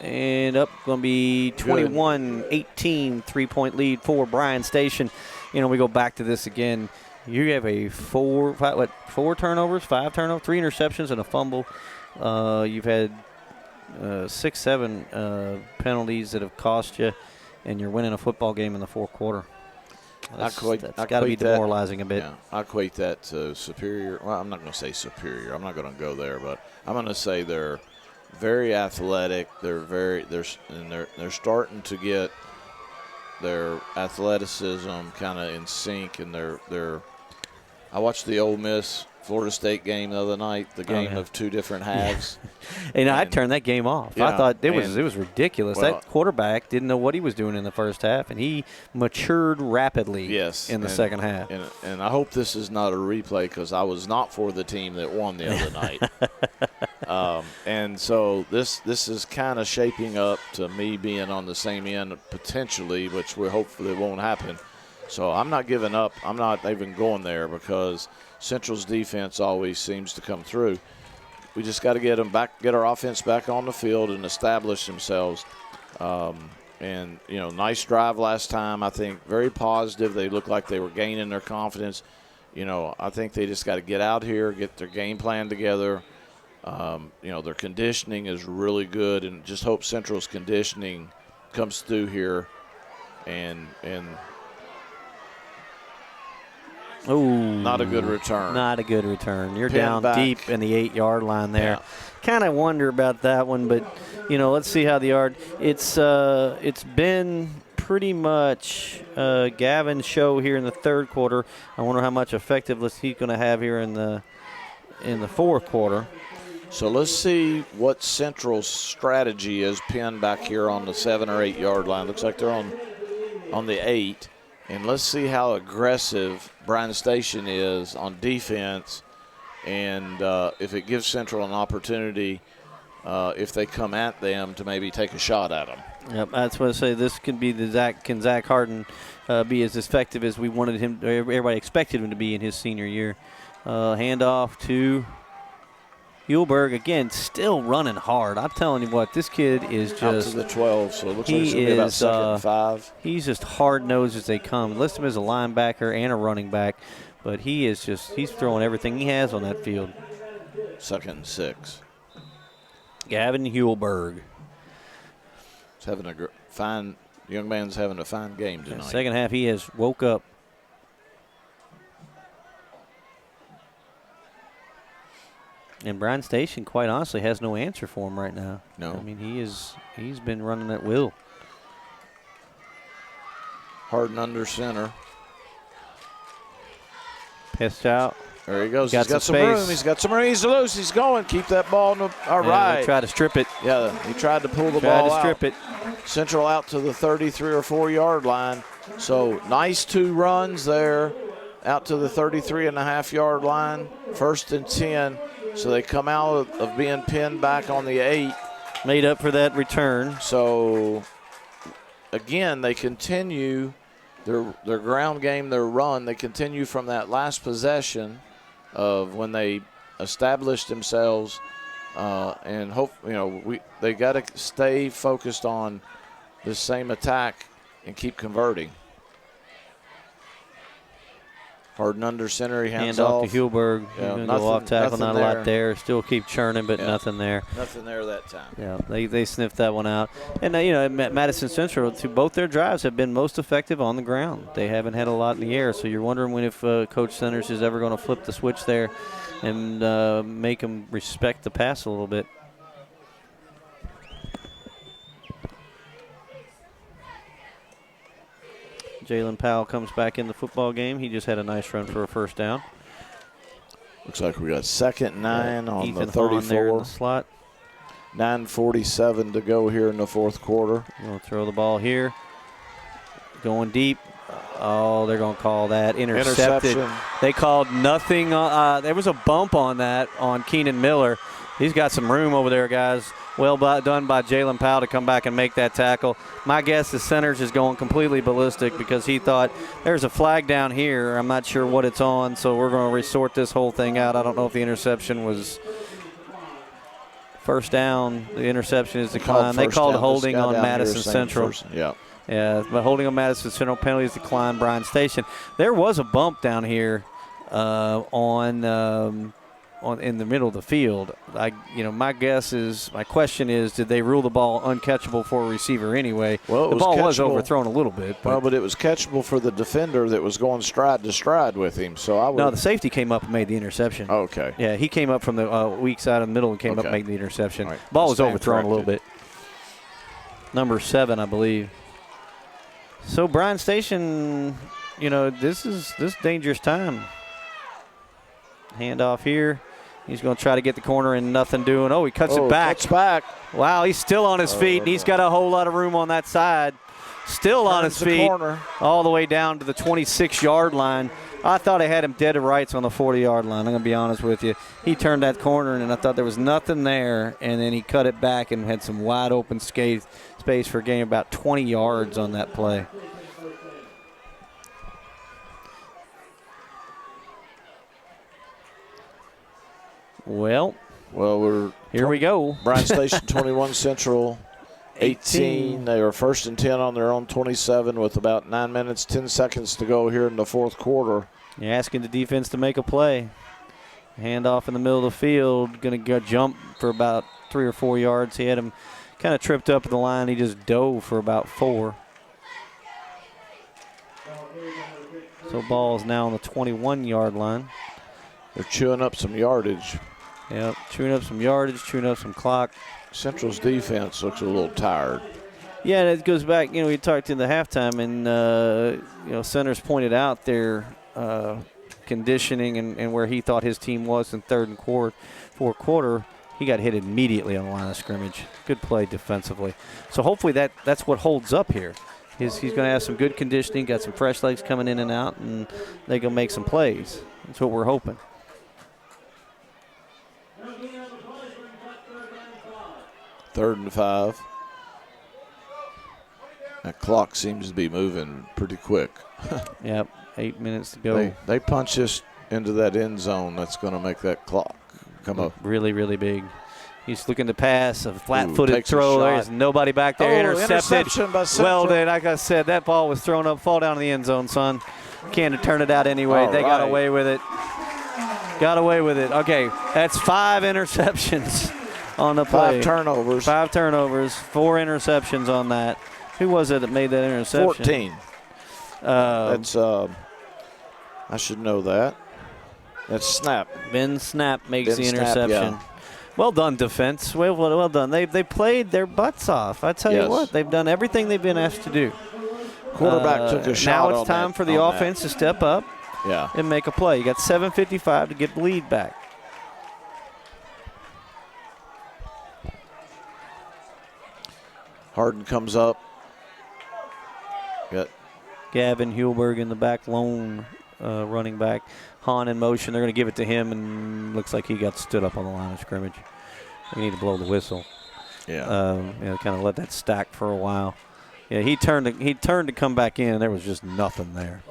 And up going to be 21-18, 3-point lead for Bryan Station. We go back to this again. You have a four turnovers, 5 turnovers, 3 interceptions, and a fumble. You've had 6-7 penalties that have cost you, and you're winning a football game in the fourth quarter. That's got to be demoralizing a bit. Yeah, I equate that to superior. Well, I'm not going to say superior. I'm not going to go there, but I'm going to say they're very athletic. They're starting to get their athleticism kind of in sync, and they're. I watched the Ole Miss Florida State game the other night, the game of 2 different halves. And I turned that game off. Yeah, I thought it was ridiculous. Well, that quarterback didn't know what he was doing in the first half, and he matured rapidly in the second half. And I hope this is not a replay, because I was not for the team that won the other night. And so this is kind of shaping up to me being on the same end potentially, which we hopefully won't happen. So I'm not giving up. I'm not even going there, because Central's defense always seems to come through. We just got to get our offense back on the field and establish themselves. And nice drive last time. I think very positive. They looked like they were gaining their confidence. I think they just got to get out here, get their game plan together. Their conditioning is really good, and just hope Central's conditioning comes through here. And not a good return. Not a good return. You're Pin down back. deep in the 8-yard line there. Yeah. Kind of wonder about that one, but let's see how the yard. It's been pretty much Gavin's show here in the third quarter. I wonder how much effectiveness he's going to have here in the fourth quarter. So let's see what Central's strategy is pinned back here on the 7 or 8 yard line. Looks like they're on the 8. And let's see how aggressive Bryan Station is on defense, and if it gives Central an opportunity, if they come at them, to maybe take a shot at them. Yep, that's what I say. This can be can Zach Harden be as effective as we wanted him, everybody expected him to be in his senior year. Handoff to Hulberg, again, still running hard. I'm telling you what, this kid is just out to the 12, so it looks like it's going to be about 2nd and 5. He's just hard-nosed as they come. List him as a linebacker and a running back, but he's throwing everything he has on that field. 2nd and 6. Gavin Hulberg. He's having a fine. Young man's having a fine game tonight. Second half, he has woke up. And Bryan Station, quite honestly, has no answer for him right now. No. I mean, he's been running at will. Harden under center. Pitched out. There he goes. He's got some space. room. He's got some room. He's loose. He's going. Keep that ball. All right. Try to strip it. Yeah, he tried to pull the ball out. Strip it. Central out to the 33 or 4 yard line. So nice 2 runs there. out to the 33.5-yard line, 1st and 10. So they come out of being pinned back on the 8. Made up for that return. So, again, they continue their ground game, their run. They continue from that last possession of when they established themselves, and hope they got to stay focused on the same attack and keep converting. Harden under center, he hands off. To Hulberg. Yeah, He's going to go off tackle, not a lot there. Still keep churning, but nothing there. Nothing there that time. Yeah, they sniffed that one out. And, Madison Central, both their drives have been most effective on the ground. They haven't had a lot in the air, so you're wondering if Coach Centers is ever going to flip the switch there and make them respect the pass a little bit. Jalen Powell comes back in the football game. He just had a nice run for a first down. Looks like we got 2nd and 9 on Ethan the 34. Hahn there in the slot. 9:47 to go here in the 4th quarter. We'll throw the ball here. Going deep. Oh, they're going to call that intercepted. They called nothing. There was a bump on that on Keenan Miller. He's got some room over there, guys. Well done by Jalen Powell to come back and make that tackle. My guess is Centers is going completely ballistic because he thought there's a flag down here. I'm not sure what it's on, so we're going to resort this whole thing out. I don't know if the interception was first down. The interception is declined. They called holding on Madison Central. Yeah, but holding on Madison Central, penalties declined. Bryan Station. There was a bump down here in the middle of the field. My question is, did they rule the ball uncatchable for a receiver anyway? Well, the ball was overthrown a little bit. But it was catchable for the defender that was going stride to stride with him. So No, the safety came up and made the interception. Okay. Yeah, he came up from the weak side of the middle and came up and made the interception. Right. Ball was overthrown a little bit. Number 7, I believe. So Bryan Station, this is dangerous time. Handoff here. He's going to try to get the corner and nothing doing. Oh, he cuts it back. Cuts back. Wow, he's still on his feet, and he's got a whole lot of room on that side. Still on his feet, all the way down to the 26-yard line. I thought I had him dead to rights on the 40-yard line. I'm going to be honest with you. He turned that corner, and I thought there was nothing there, and then he cut it back and had some wide open space for a gain of about 20 yards on that play. Well, here we go. Bryan Station 21, Central 18. They are 1st and 10 on their own 27 with about 9 minutes, 10 seconds to go here in the 4th quarter. You're asking the defense to make a play. Handoff in the middle of the field. Going to go jump for about 3 or 4 yards. He had him kind of tripped up at the line. He just dove for about 4. So ball is now on the 21-yard line. They're chewing up some yardage. Yep, chewing up some yardage, chewing up some clock. Central's defense looks a little tired. Yeah, and it goes back, we talked in the halftime, and, Centers pointed out their conditioning and where he thought his team was in 3rd and 4th quarter. He got hit immediately on the line of scrimmage. Good play defensively. So hopefully that's what holds up here. He's going to have some good conditioning, got some fresh legs coming in and out, and they're going to make some plays. That's what we're hoping. Third and 5. That clock seems to be moving pretty quick. Yep, 8 minutes to go. They punch this into that end zone. That's going to make that clock come up. Really, really big. He's looking to pass a flat-footed throw. There's nobody back there. Interception by Central. Well, then, like I said, that ball was thrown up, fall down in the end zone, son. Can't turn it out anyway. They got away with it. Got away with it. Okay, that's 5 interceptions on the play. 5 turnovers. 5 turnovers, 4 interceptions on that. Who was it that made that interception? 14. That's I should know that. That's Snap. Ben Snap makes the interception. Yeah. Well done, defense. Well done. They played their butts off. I tell you what, they've done everything they've been asked to do. Quarterback took a shot. Now it's time for the offense to step up and make a play. You got 7:55 to get the lead back. Harden comes up. Got Gavin Hulberg in the back lone running back. Hahn in motion. They're going to give it to him, and looks like he got stood up on the line of scrimmage. We need to blow the whistle. Yeah. Kind of let that stack for a while. Yeah, he turned to come back in, and there was just nothing there.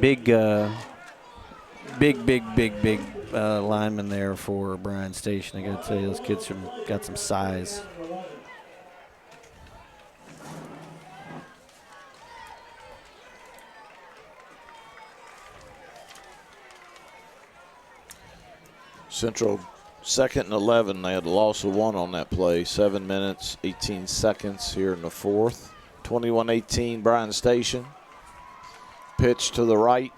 Big lineman there for Bryan Station. I got to tell you, those kids got some size. Central 2nd and 11. They had a loss of 1 on that play. 7 minutes, 18 seconds here in the 4th. 21-18 Bryan Station. Pitch to the right.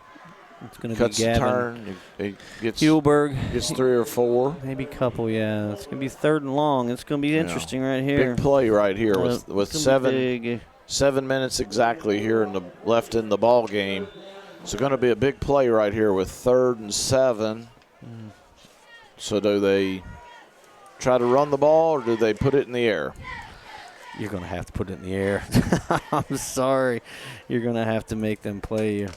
It's going to Cuts be the Gavin. turn. He gets Hulberg. Gets 3 or 4. Maybe a couple, yeah. It's going to be 3rd and long. It's going to be interesting right here. Big play right here with 7 minutes exactly here left in the ball game. So going to be a big play right here with 3rd and 7. So do they try to run the ball or do they put it in the air? You're going to have to put it in the air. I'm sorry. You're going to have to make them play you.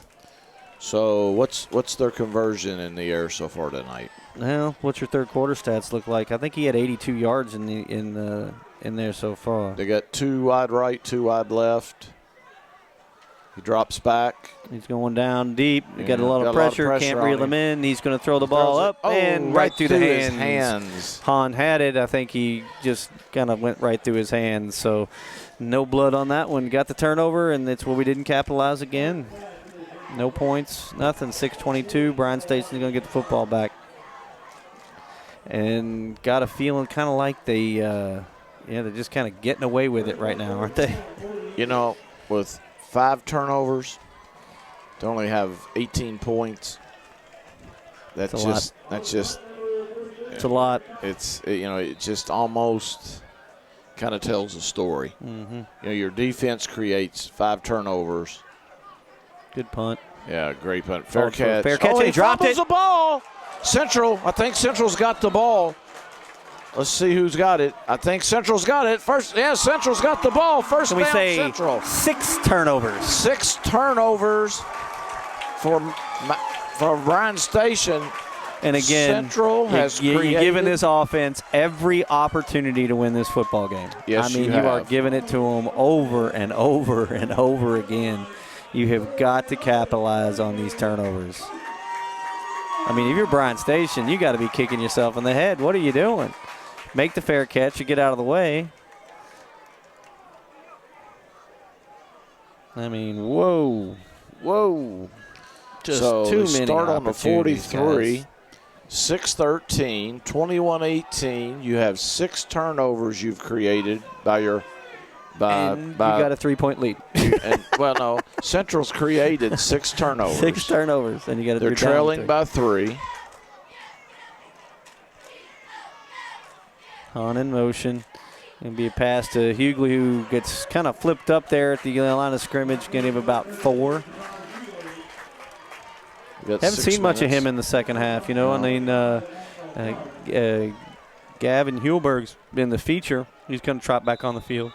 So what's their conversion in the air so far tonight? Well, what's your third quarter stats look like? I think he had 82 yards in there so far. They got 2 wide right, 2 wide left. He drops back. He's going down deep. He got a Yeah, lot of pressure. Can't reel him in. He's going to throw the ball up and right through the his hands. hands. Hahn had it. I think he just kind of went right through his hands. So no blood on that one. Got the turnover, and it's where we didn't capitalize again. No points, nothing. 6:22. Bryan Station's going to get the football back. And got a feeling kind of like they're just kind of getting away with it right now, aren't they? You know, with 5 turnovers, to only have 18 points. That's a just It's a lot. it just almost kind of tells a story. Mm-hmm. Your defense creates 5 turnovers. Good punt. Yeah, great punt. Fair catch. Fair catch. Oh, And he dropped fumbles it. the ball. I think Central's got the ball. Let's see who's got it. I think Central's got it. Central's got the ball. First Can we down, say Central. 6 turnovers? 6 turnovers for Bryan Station. And again, Central has you're created. giving this offense every opportunity to win this football game. Yes, I mean, you are have. giving it to them over and over and over again. You have got to capitalize on these turnovers. I mean, if you're Bryan Station, you got to be kicking yourself in the head. What are you doing? Make the fair catch. You get out of the way. I mean, whoa. Just So too they many start on the opportunities, 43. guys. 6-13, 21-18. You have 6 turnovers you've created by your And you got a 3-point lead. no, Central's created 6 turnovers. 6 turnovers, and you got to. They're trailing by 3. Hahn in motion. Going to be a pass to Hughley, who gets kind of flipped up there at the line of scrimmage. Going to have about 4. Haven't seen much of him in the second half, No. I mean, Gavin Hulberg's been the feature. He's going to trot back on the field,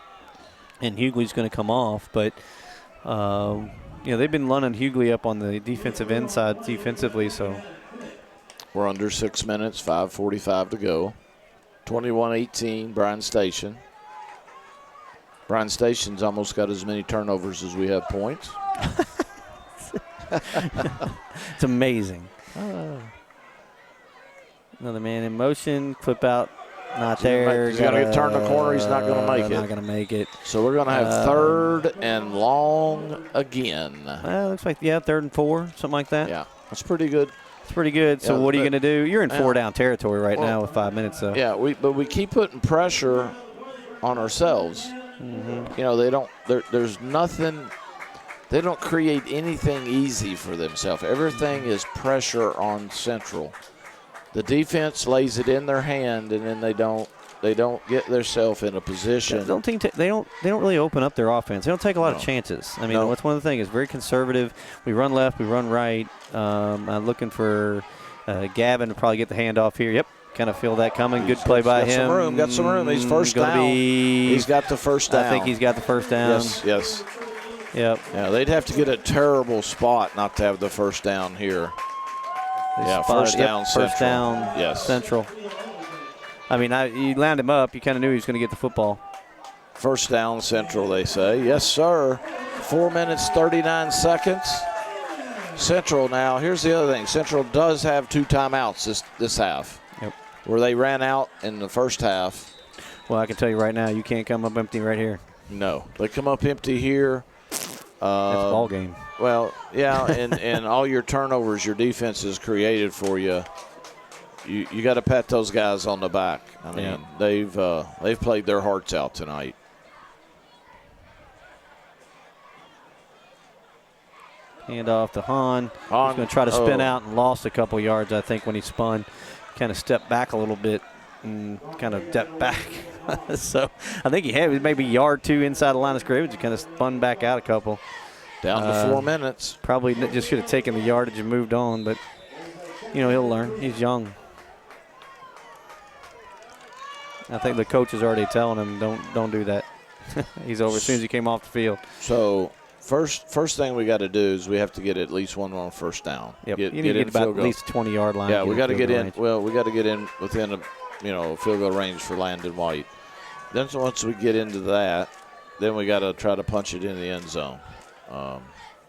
and Hughley's going to come off. But, they've been running Hughley up on the defensive end side defensively. So We're under 6 minutes, 5:45 to go. 21-18, Bryan Station. Bryan Station's almost got as many turnovers as we have points. it's amazing. Another man in motion, flip out, not there. He's got to turn the corner. He's not going to make it. Not going to make it. So we're going to have 3rd and long again. Looks like, 3rd and 4, something like that. Yeah, that's pretty good. It's pretty good. So what are you going to do? You're in 4-down territory right now with 5 minutes, though. Yeah, but we keep putting pressure on ourselves. Mm-hmm. They don't. There's nothing. They don't create anything easy for themselves. Everything is pressure on Central. The defense lays it in their hand, and then they don't get themselves in a position. I don't think they don't really open up their offense. They don't take a lot of chances. I mean, that's one of the things. It's very conservative. We run left, we run right. I'm looking for Gavin to probably get the handoff here. Yep, kind of feel that coming. Good play by him. Got some room. He's first down. He's got the first down. I think he's got the first down. Yes. Yep. Yeah, they'd have to get a terrible spot not to have the first down here. First down Central. First down Central. I mean, you lined him up. You kind of knew he was going to get the football. First down Central, they say. Yes, sir. 4 minutes, 39 seconds. Central now. Here's the other thing. Central does have 2 timeouts this half. Yep. Where they ran out in the first half. Well, I can tell you right now, you can't come up empty right here. No. They come up empty here. That's a ball game. Well, yeah, and all your turnovers your defense has created for you. You got to pat those guys on the back. I mean, they've played their hearts out tonight. Hand off to Hahn. He's going to try to spin out and lost a couple yards, I think, when he spun. Kind of stepped back a little bit and kind of stepped back. So I think he had maybe yard 2 inside the line of scrimmage. He kind of spun back out a couple. Down to 4 minutes. Probably just should have taken the yardage and moved on, but, he'll learn. He's young. I think the coach is already telling him, don't do that. He's over as soon as he came off the field. So first thing we got to do is we have to get at least one on first down. Yep. You need to get about at least 20-yard line. Yeah, we got to get in. Well, we got to get in within a field goal range for Landon White. Then once we get into that, then we got to try to punch it in the end zone.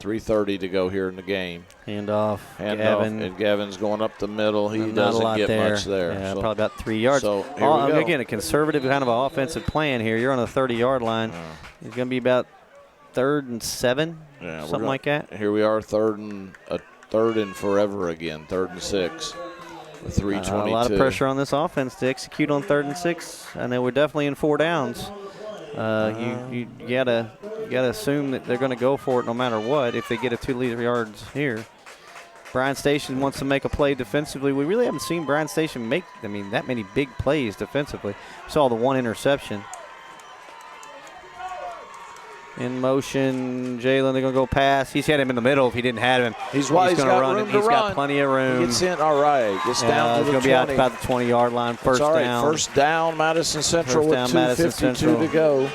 3:30 to go here in the game. Hand off, and Gavin's going up the middle. He doesn't get much there. Yeah, so, probably about 3 yards. So here we go. Again, a conservative kind of offensive plan here. You're on the 30-yard line. He's going to be about 3rd and 7, something like that. Here we are, third and forever again, 3rd and 6. 3:22. A lot of pressure on this offense to execute on 3rd and 6. I know we're definitely in 4 downs. You gotta assume that they're going to go for it no matter what if they get a 2 yards here. Bryan Station wants to make a play defensively. We really haven't seen Bryan Station make that many big plays defensively. Saw the 1 interception. In motion, Jalen, they're going to go pass. He's had him in the middle if he didn't have him. He's going to run it. He's got plenty of room. He gets in, all right. Gets down to the 20. He's going to be out about the 20-yard line. First down. First down, Madison Central with 2:52 to go.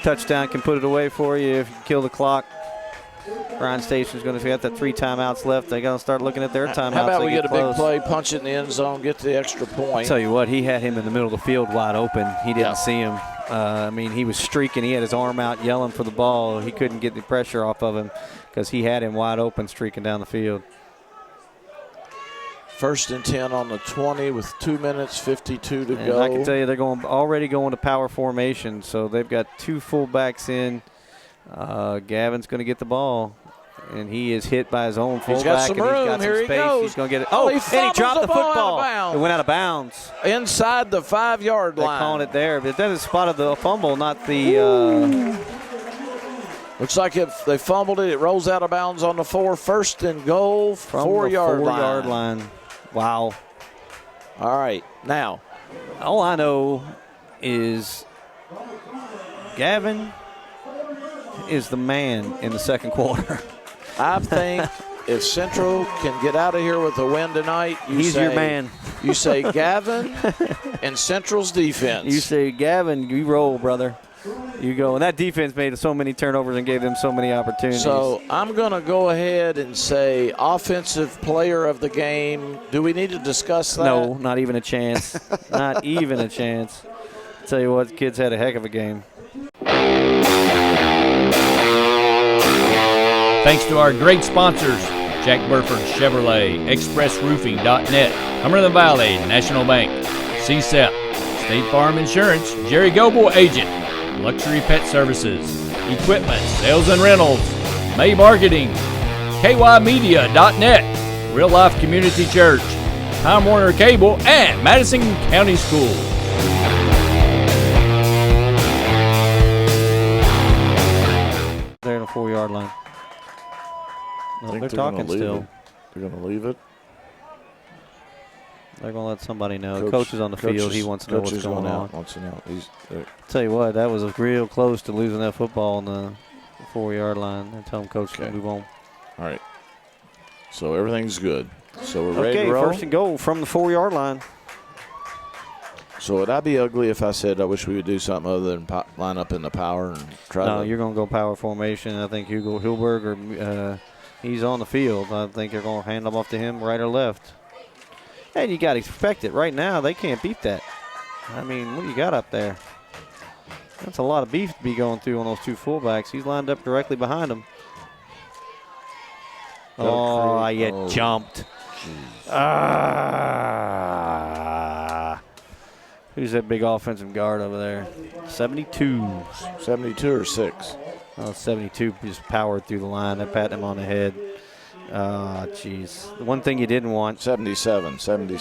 Touchdown can put it away for you if you kill the clock. Bryan Station's going to have that 3 timeouts left. They're going to start looking at their timeouts. How about we get a big play, punch it in the end zone, get the extra point. I'll tell you what, he had him in the middle of the field wide open. He didn't see him. He was streaking. He had his arm out yelling for the ball. He couldn't get the pressure off of him because he had him wide open streaking down the field. 1st and 10 on the 20 with 2 minutes, 52 to go. I can tell you they're already going to power formation, so they've got 2 fullbacks in. Gavin's going to get the ball, and he is hit by his own fullback. He's got some room. He's got Here some he space. goes. He's going to get it. Oh, and he dropped the football. It went out of bounds. Inside the 5-yard line. They're calling it there, but that is spotted the fumble, not the looks like if they fumbled it, it rolls out of bounds on the 4. 1st and goal, 4-yard line. 4-yard line. Wow. All right. Now, all I know is Gavin is the man in the second quarter. I think if Central can get out of here with a win tonight, he's your man. You say Gavin and Central's defense. You say Gavin, you roll, brother. You go. And that defense made so many turnovers and gave them so many opportunities. So I'm going to go ahead and say offensive player of the game. Do we need to discuss that? No, not even a chance. Not even a chance. I'll tell you what, the kids had a heck of a game. Thanks to our great sponsors, Jack Burford Chevrolet, ExpressRoofing.net, Cumberland Valley, National Bank, Sept, State Farm Insurance, Jerry Goble Agent, Luxury Pet Services, Equipment, Sales and Rentals, May Marketing, KYMedia.net, Real Life Community Church, Time Warner Cable, and Madison County Schools. They're in the 4-yard line. No, they're talking still. They're going to leave it. They're going to let somebody know. Coach is on the field. He wants to know what's going on. Wants to know. Tell you what, that was real close to losing that football on the 4-yard line. They're telling Coach to move on. All right. So everything's good. So we're ready to roll. First and goal from the 4-yard line. So would I be ugly if I said I wish we would do something other than line up in the power and try No, to? you're going to go power formation. I think Hugo Hilberger, he's on the field. I think they're going to hand them off to him right or left. And you got to expect it. Right now, they can't beat that. I mean, what do you got up there? That's a lot of beef to be going through on those two fullbacks. He's lined up directly behind him. Oh, you jumped. Who's that big offensive guard over there? 72. 72 or 6? Oh, 72 just powered through the line. They're patting him on the head. Jeez. The one thing you didn't want. 77. Wasn't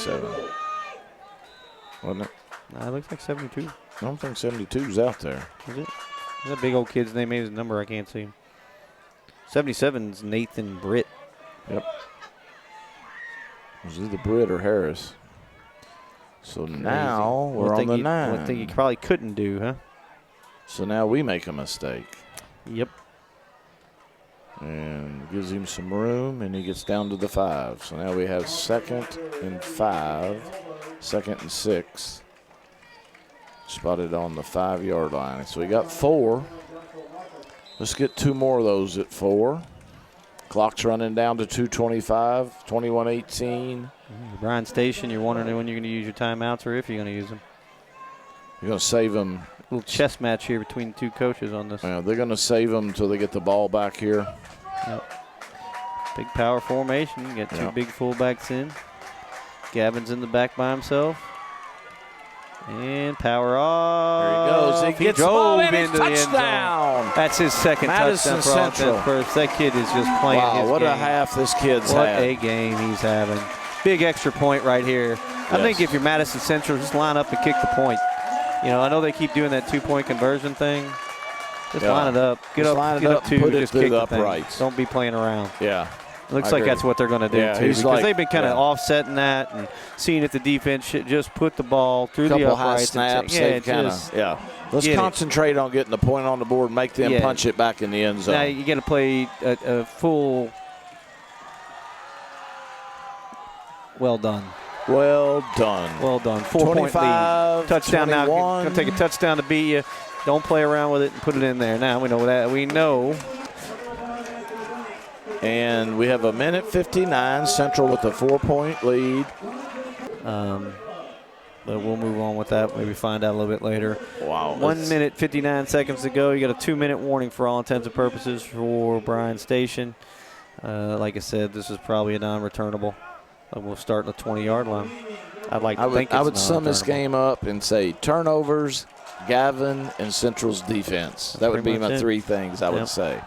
it? It looks like 72. I don't think 72's out there. Is it? Is that big old kid's name? Maybe his number. I can't see him. 77's Nathan Britt. Yep. Was it the Britt or Harris? So now we're on the 9. One thing you probably couldn't do, huh? So now we make a mistake. Yep. And gives him some room, and he gets down to the 5. So now we have 2nd and 5, 2nd and 6. Spotted on the 5-yard line. So we got 4. Let's get 2 more of those at 4. Clock's running down to 2:25, 21-18. Bryan Station, you're wondering when you're going to use your timeouts or if you're going to use them. You're going to save them. A little chess match here between the two coaches on this. They're going to save them until they get the ball back here. Yep. Big power formation. You got 2 big fullbacks in. Gavin's in the back by himself. And power off. There he goes. He gets the ball in, into touchdown. The end zone. That's his second Madison touchdown for Central. offense first. That kid is just playing his Wow, what game. a half this kid's What had. a game he's having. Big extra point right here. I think if you're Madison Central, just line up and kick the point. You know, I know they keep doing that 2-point conversion thing. Just line it up. Get up 2, put it just through kick the the thing. uprights. Don't be playing around. Yeah. Looks I like agree. that's what they're going to do, too. he's Because like- they've been kind of offsetting that and seeing if the defense should just put the ball through the Couple high uprights. snaps. Yeah, They've kind of, Let's get it. concentrate on getting the point on the board, make them punch it back in the end zone. Now you got to play a full. Well done. Well done. Well done. 4-point lead. Touchdown 21. now. Going to take a touchdown to beat you. Don't play around with it and put it in there. Now we know that. We know. And we have 1:59. Central with a 4-point lead. But we'll move on with that. Maybe find out a little bit later. Wow. 1 minute, 59 seconds to go. You got a 2-minute warning for all intents and purposes for Bryan Station. Like I said, this is probably a non-returnable. We'll start at the 20-yard line. I'd like to think it's I would sum this non-returnable. game up and say turnovers, Gavin, and Central's defense. That would be pretty much my it. 3 things I would say.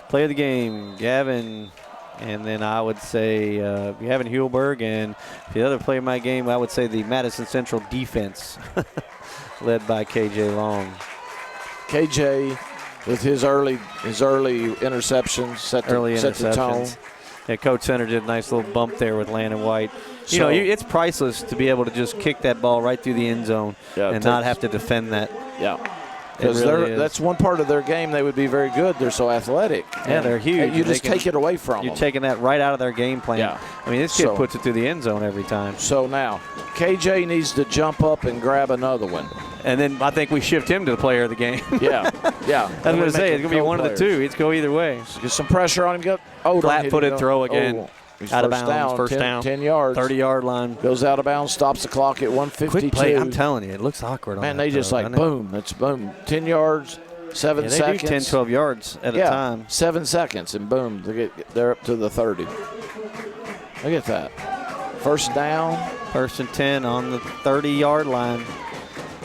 Play of the game, Gavin, and then I would say Gavin Hulberg, and the other play of my game, I would say the Madison Central defense, led by KJ Long. KJ with his early interceptions set the tone. Yeah, Coach Center did a nice little bump there with Landon White. So- It's priceless to be able to just kick that ball right through the end zone and not have to defend that. Yeah. It Because really is. that's one part of their game they would be very good. They're so athletic. Yeah, they're huge. You They just can- take it away from You're them. taking that right out of their game plan. Yeah. I mean, this kid So- puts it through the end zone every time. So now, KJ needs to jump up and grab another one. And then I think we shift him to the player of the game. Yeah, yeah. I was going to say, it's going to be one of the two. It's go either way. Get some pressure on him. Flat-footed throw again. He's Out of first bounds, down, first 10, down. 10 yards. 30-yard line. Goes out of bounds, stops the clock at 1:52. Quick play. I'm telling you, it looks awkward on Man, that they just throw, like, doesn't it? boom. It's boom. 10 yards, 7 Yeah, they seconds. do 10, 12 yards at a time. 7 seconds, and boom, they're up to the 30. Look at that. First down. First and 10 on the 30-yard line.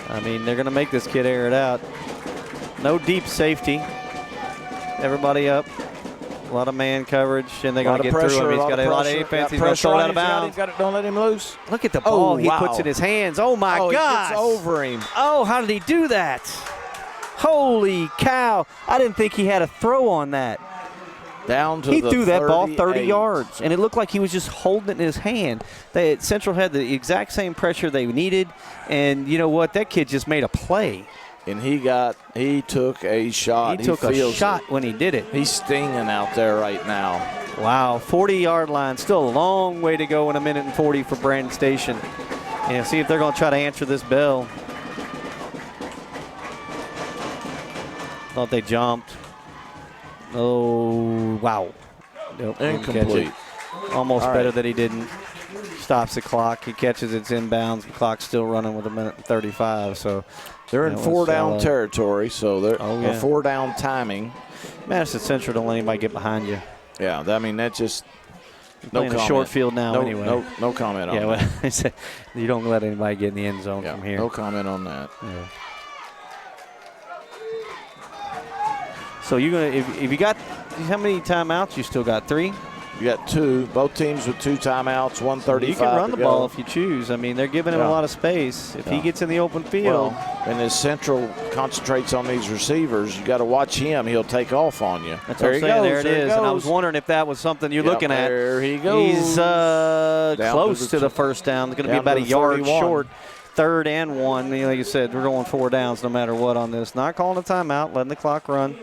I mean, they're going to make this kid air it out. No deep safety. Everybody up. A lot of man coverage, and they're going to get through him. He's got a lot of defense. He's going to throw it out of bounds. Don't let him loose. Look at the ball he puts in his hands. Oh, my He gosh. gets over him. Oh, how did he do that? Holy cow. I didn't think he had a throw on that. Down to He the threw that ball 30 38. yards, and it looked like he was just holding it in his hand. Central had the exact same pressure they needed, and you know what? That kid just made a play. And he took a shot. He took a feels shot it. when he did it. He's stinging out there right now. Wow, 40-yard line. Still a long way to go in 1:40 for Brandon Station. Yeah, see if they're going to try to answer this bell. Thought they jumped. Oh, wow. Nope, didn't catch Incomplete. it. Almost All better right. that he didn't. Stops the clock. He catches it's inbounds. The clock's still running with 1:35. So They're in that was, 4-down territory, so they're Oh, yeah. 4-down timing. Madison Central don't let anybody get behind you. Yeah, I mean, that just no Playing a comment. short field now no, anyway. No comment on Yeah, that. well, I said you don't let anybody get in the end zone Yeah, from here. no comment on that. Yeah. So you're gonna if you got how many timeouts? You still got 3. You got 2. Both teams with 2 timeouts. 1:35. You can run to the go. ball if you choose. I mean, they're giving him Yeah. a lot of space. If he Yeah. gets in the open field, Well, and as Central concentrates on these receivers, you got to watch him. He'll take off on you. that's there what I'm he saying. goes. There it there is. And I was goes. wondering if that was something you're Yep, looking at. there he goes. He's Down close to the tw- first down. It's going to be down about to a the yard 31. short. 3rd and 1. Like you said, we're going 4 downs no matter what on this. Not calling a timeout, letting the clock run.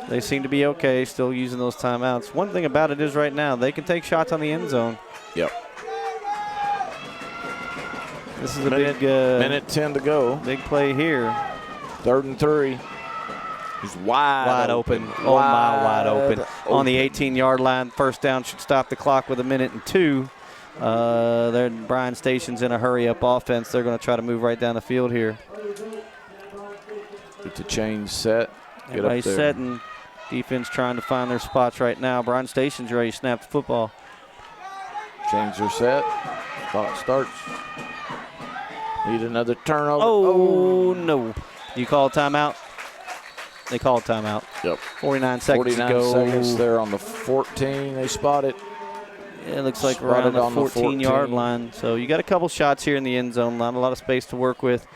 They seem to be okay, still using those timeouts. One thing about it is right now, they can take shots on the end zone. Yep. This is a Minute- big Minute 10 to go. big play here. 3rd and 3. He's wide Open. Oh, my, wide open. On the 18-yard line, first down should stop the clock with 1:02. They're Bryan Station's in a hurry-up offense. They're going to try to move right down the field here. Get the change set. Get up Everybody's there. setting. Defense trying to find their spots right now. Bryan Station's ready to snap the football. Change their set. Clock starts. Need another turnover. Oh, no. You call a timeout? They call a timeout. Yep. 49 seconds 49 to go. seconds. They're on the 14. They spot it. It looks like Spotted around the on the 14-yard 14. line. So you got a couple shots here in the end zone. Not a lot of space to work with.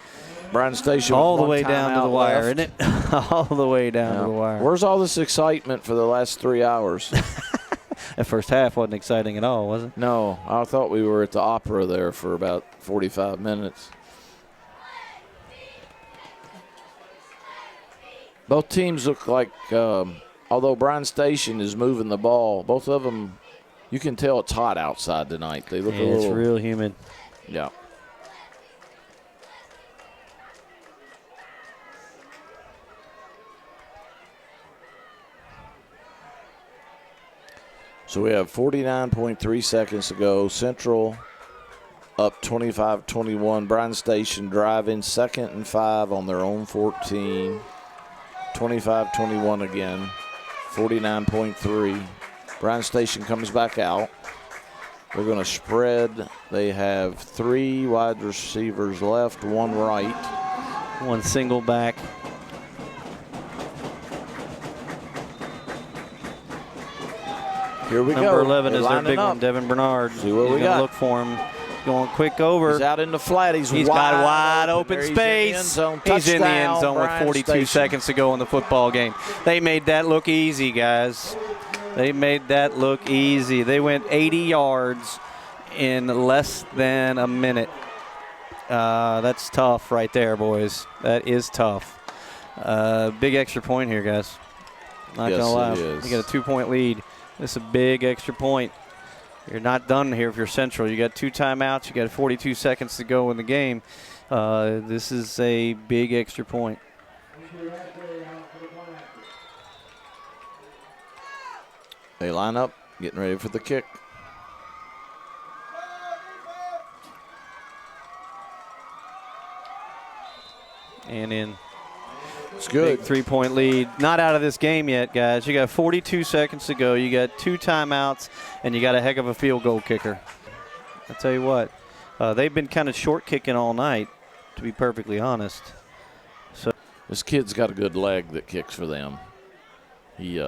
Bryan Station with All the one way down to the timeout wire, left. isn't it? All the way down to the wire. Where's all this excitement for the last 3 hours? That first half wasn't exciting at all, was it? No, I thought we were at the Opera there for about 45 minutes. Both teams look like, although Bryan Station is moving the ball, both of them, you can tell it's hot outside tonight. They look a It's little, real humid. yeah. So we have 49.3 seconds to go. Central up 25-21. Bryan Station driving 2nd and 5 on their own 14. 25-21 again. 49.3. Bryan Station comes back out. They're going to spread. They have 3 wide receivers left, 1 right. One single back. Here we Number go. 11 They're is their lining big up. one, Devin Bernard. See what He's we gonna got. look for him. Going quick over. He's out in the flat. He's He's wide got wide open there. space. He's in the end zone. He's in the end Touchdown, zone with Bryan 42 Station. seconds to go in the football game. They made that look easy, guys. They made that look easy. They went 80 yards in less than a minute. That's tough right there, boys. That is tough. Big extra point here, guys. Not Yes, gonna lie. it is. You got a 2-point lead. This is a big extra point. You're not done here if you're Central. You got 2 timeouts. You got 42 seconds to go in the game. This is a big extra point. They line up, getting ready for the kick. And in. It's good. Big 3-point lead. Not out of this game yet, guys. You got 42 seconds to go. You got 2 timeouts, and you got a heck of a field goal kicker. I tell you what, they've been kind of short kicking all night, to be perfectly honest. So This kid's got a good leg that kicks for them. He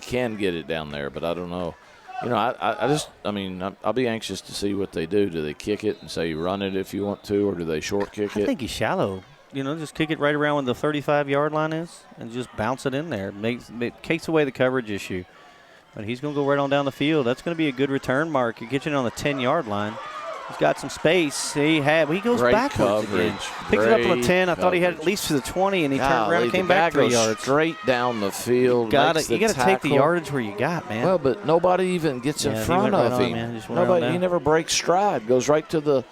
can get it down there, but I don't know. You know, I'll be anxious to see what they do. Do they kick it and say run it if you want to, or do they short kick I it? think he's shallow. You know, just kick it right around where the 35-yard line is and just bounce it in there. It takes away the coverage issue. But he's going to go right on down the field. That's going to be a good return mark. You get you on the 10-yard line. He's got some space. He goes Great backwards coverage. again. Picks it up on the Great 10. I thought he had at coverage. least to the 20, and he turned around Golly, and came the guy back 3 goes yards. straight down the field. You got makes to the take the tackle. yardage where you got, man. Well, but nobody even gets Yeah, in he front went right of on, him. man. Just went right on He down. never breaks stride. Goes right to the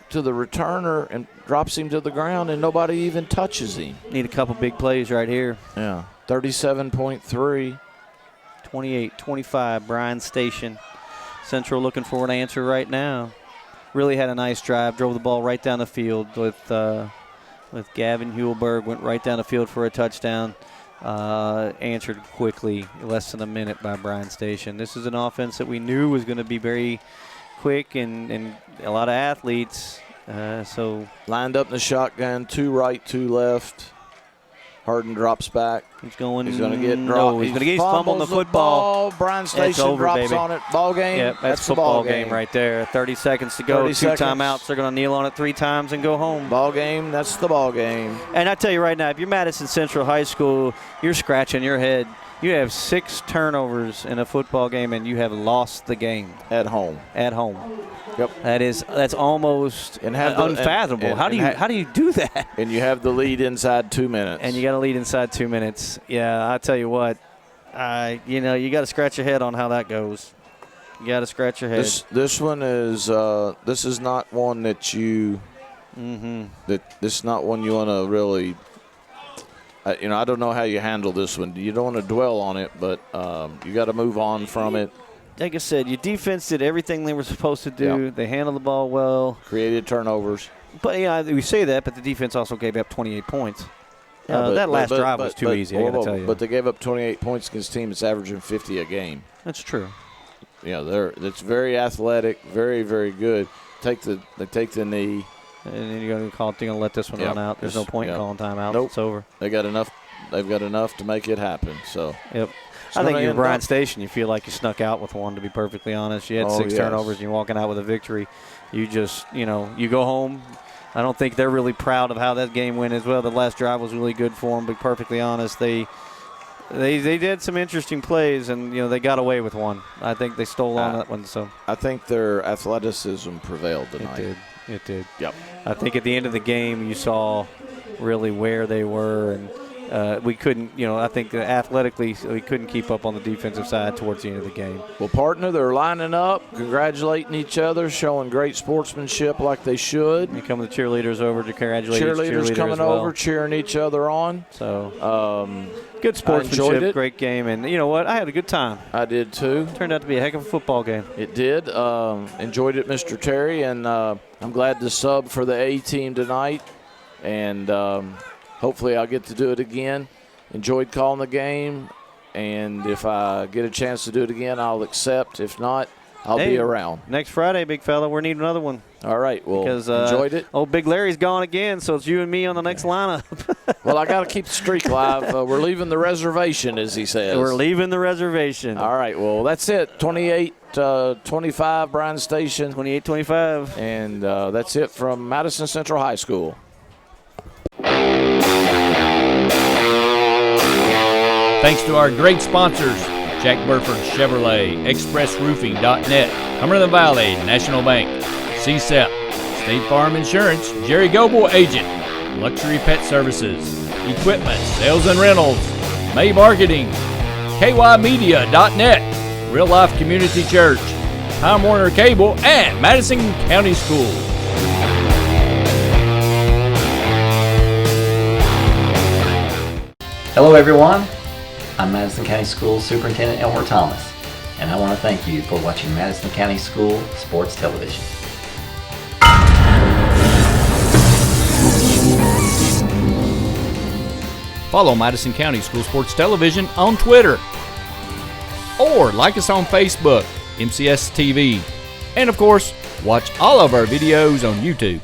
to the returner and drops him to the ground, and nobody even touches him. Need a couple big plays right here. Yeah, 37.3. 28-25, Bryan Station. Central looking for an answer right now. Really had a nice drive, drove the ball right down the field with Gavin Huelberg, went right down the field for a touchdown. Answered quickly, less than a minute by Bryan Station. This is an offense that we knew was going to be very quick and a lot of athletes. So lined up in the shotgun, 2 right, 2 left. Harden drops back. He's going to get dropped. He's going to get fumbled the football. Bryan Station over, drops baby. on it. Ball game. Yep, that's the football game right there. 30 seconds to go. 30 2 seconds. timeouts. They're going to kneel on it 3 times and go home. Ball game. That's the ball game. And I tell you right now, if you're Madison Central High School, you're scratching your head. You have 6 turnovers in a football game, and you have lost the game At home. at home. Yep. That's almost unfathomable. How do you do that? And you have the lead inside 2 minutes. And you got to lead inside 2 minutes. Yeah, I tell you what, you got to scratch your head on how that goes. You got to scratch your head. This one is this is not one that you this is not one you want to really. I don't know how you handle this one. You don't want to dwell on it, but you got to move on from it. Like I said, your defense did everything they were supposed to do. Yep. They handled the ball well. Created turnovers. But we say that, but the defense also gave up 28 points. Yeah, that last drive was too easy, I got to tell you. But they gave up 28 points against a team that's averaging 50 a game. That's true. It's very athletic, very, very good. They take the knee. And then you're going to let this one run out. There's no point in calling timeout. Nope. It's over. They've got enough to make it happen. So. Yep. I think you're Bryan Station. You feel like you snuck out with one, to be perfectly honest. You had 6 turnovers and you're walking out with a victory. You just, you go home. I don't think they're really proud of how that game went as well. The last drive was really good for them, to be perfectly honest. They did some interesting plays, and, they got away with one. I think they stole on that one. So I think their athleticism prevailed tonight. It did. Yep. I think at the end of the game you saw really where they were, and we couldn't, I think athletically we couldn't keep up on the defensive side towards the end of the game. Well, partner, they're lining up, congratulating each other, showing great sportsmanship like they should. And come the cheerleaders over to congratulate each cheerleaders cheerleader coming as well. over, cheering each other on. So good sportsmanship, great game, and you know what? I had a good time. I did too. Turned out to be a heck of a football game. It did. Enjoyed it, Mr. Terry, and I'm glad to sub for the A team tonight, and hopefully I'll get to do it again. Enjoyed calling the game, and if I get a chance to do it again, I'll accept. If not, I'll be around. Next Friday, big fella, we're needing another one. All right, well, because, enjoyed it. Old Big Larry's gone again, so it's you and me on the next lineup. Well, I got to keep the streak alive. We're leaving the reservation, as he says. We're leaving the reservation. All right, well, that's it. 28-25, Bryan Station. 28-25. And that's it from Madison Central High School. Thanks to our great sponsors, Jack Burford Chevrolet, ExpressRoofing.net, Cumberland Valley National Bank, Sept, State Farm Insurance, Jerry Goble Agent, Luxury Pet Services, Equipment, Sales and Rentals, May Marketing, KYMedia.net, Real Life Community Church, Time Warner Cable, and Madison County Schools. Hello everyone, I'm Madison County Schools Superintendent Elmer Thomas, and I want to thank you for watching Madison County School Sports Television. Follow Madison County School Sports Television on Twitter, or like us on Facebook, MCS TV, and of course, watch all of our videos on YouTube.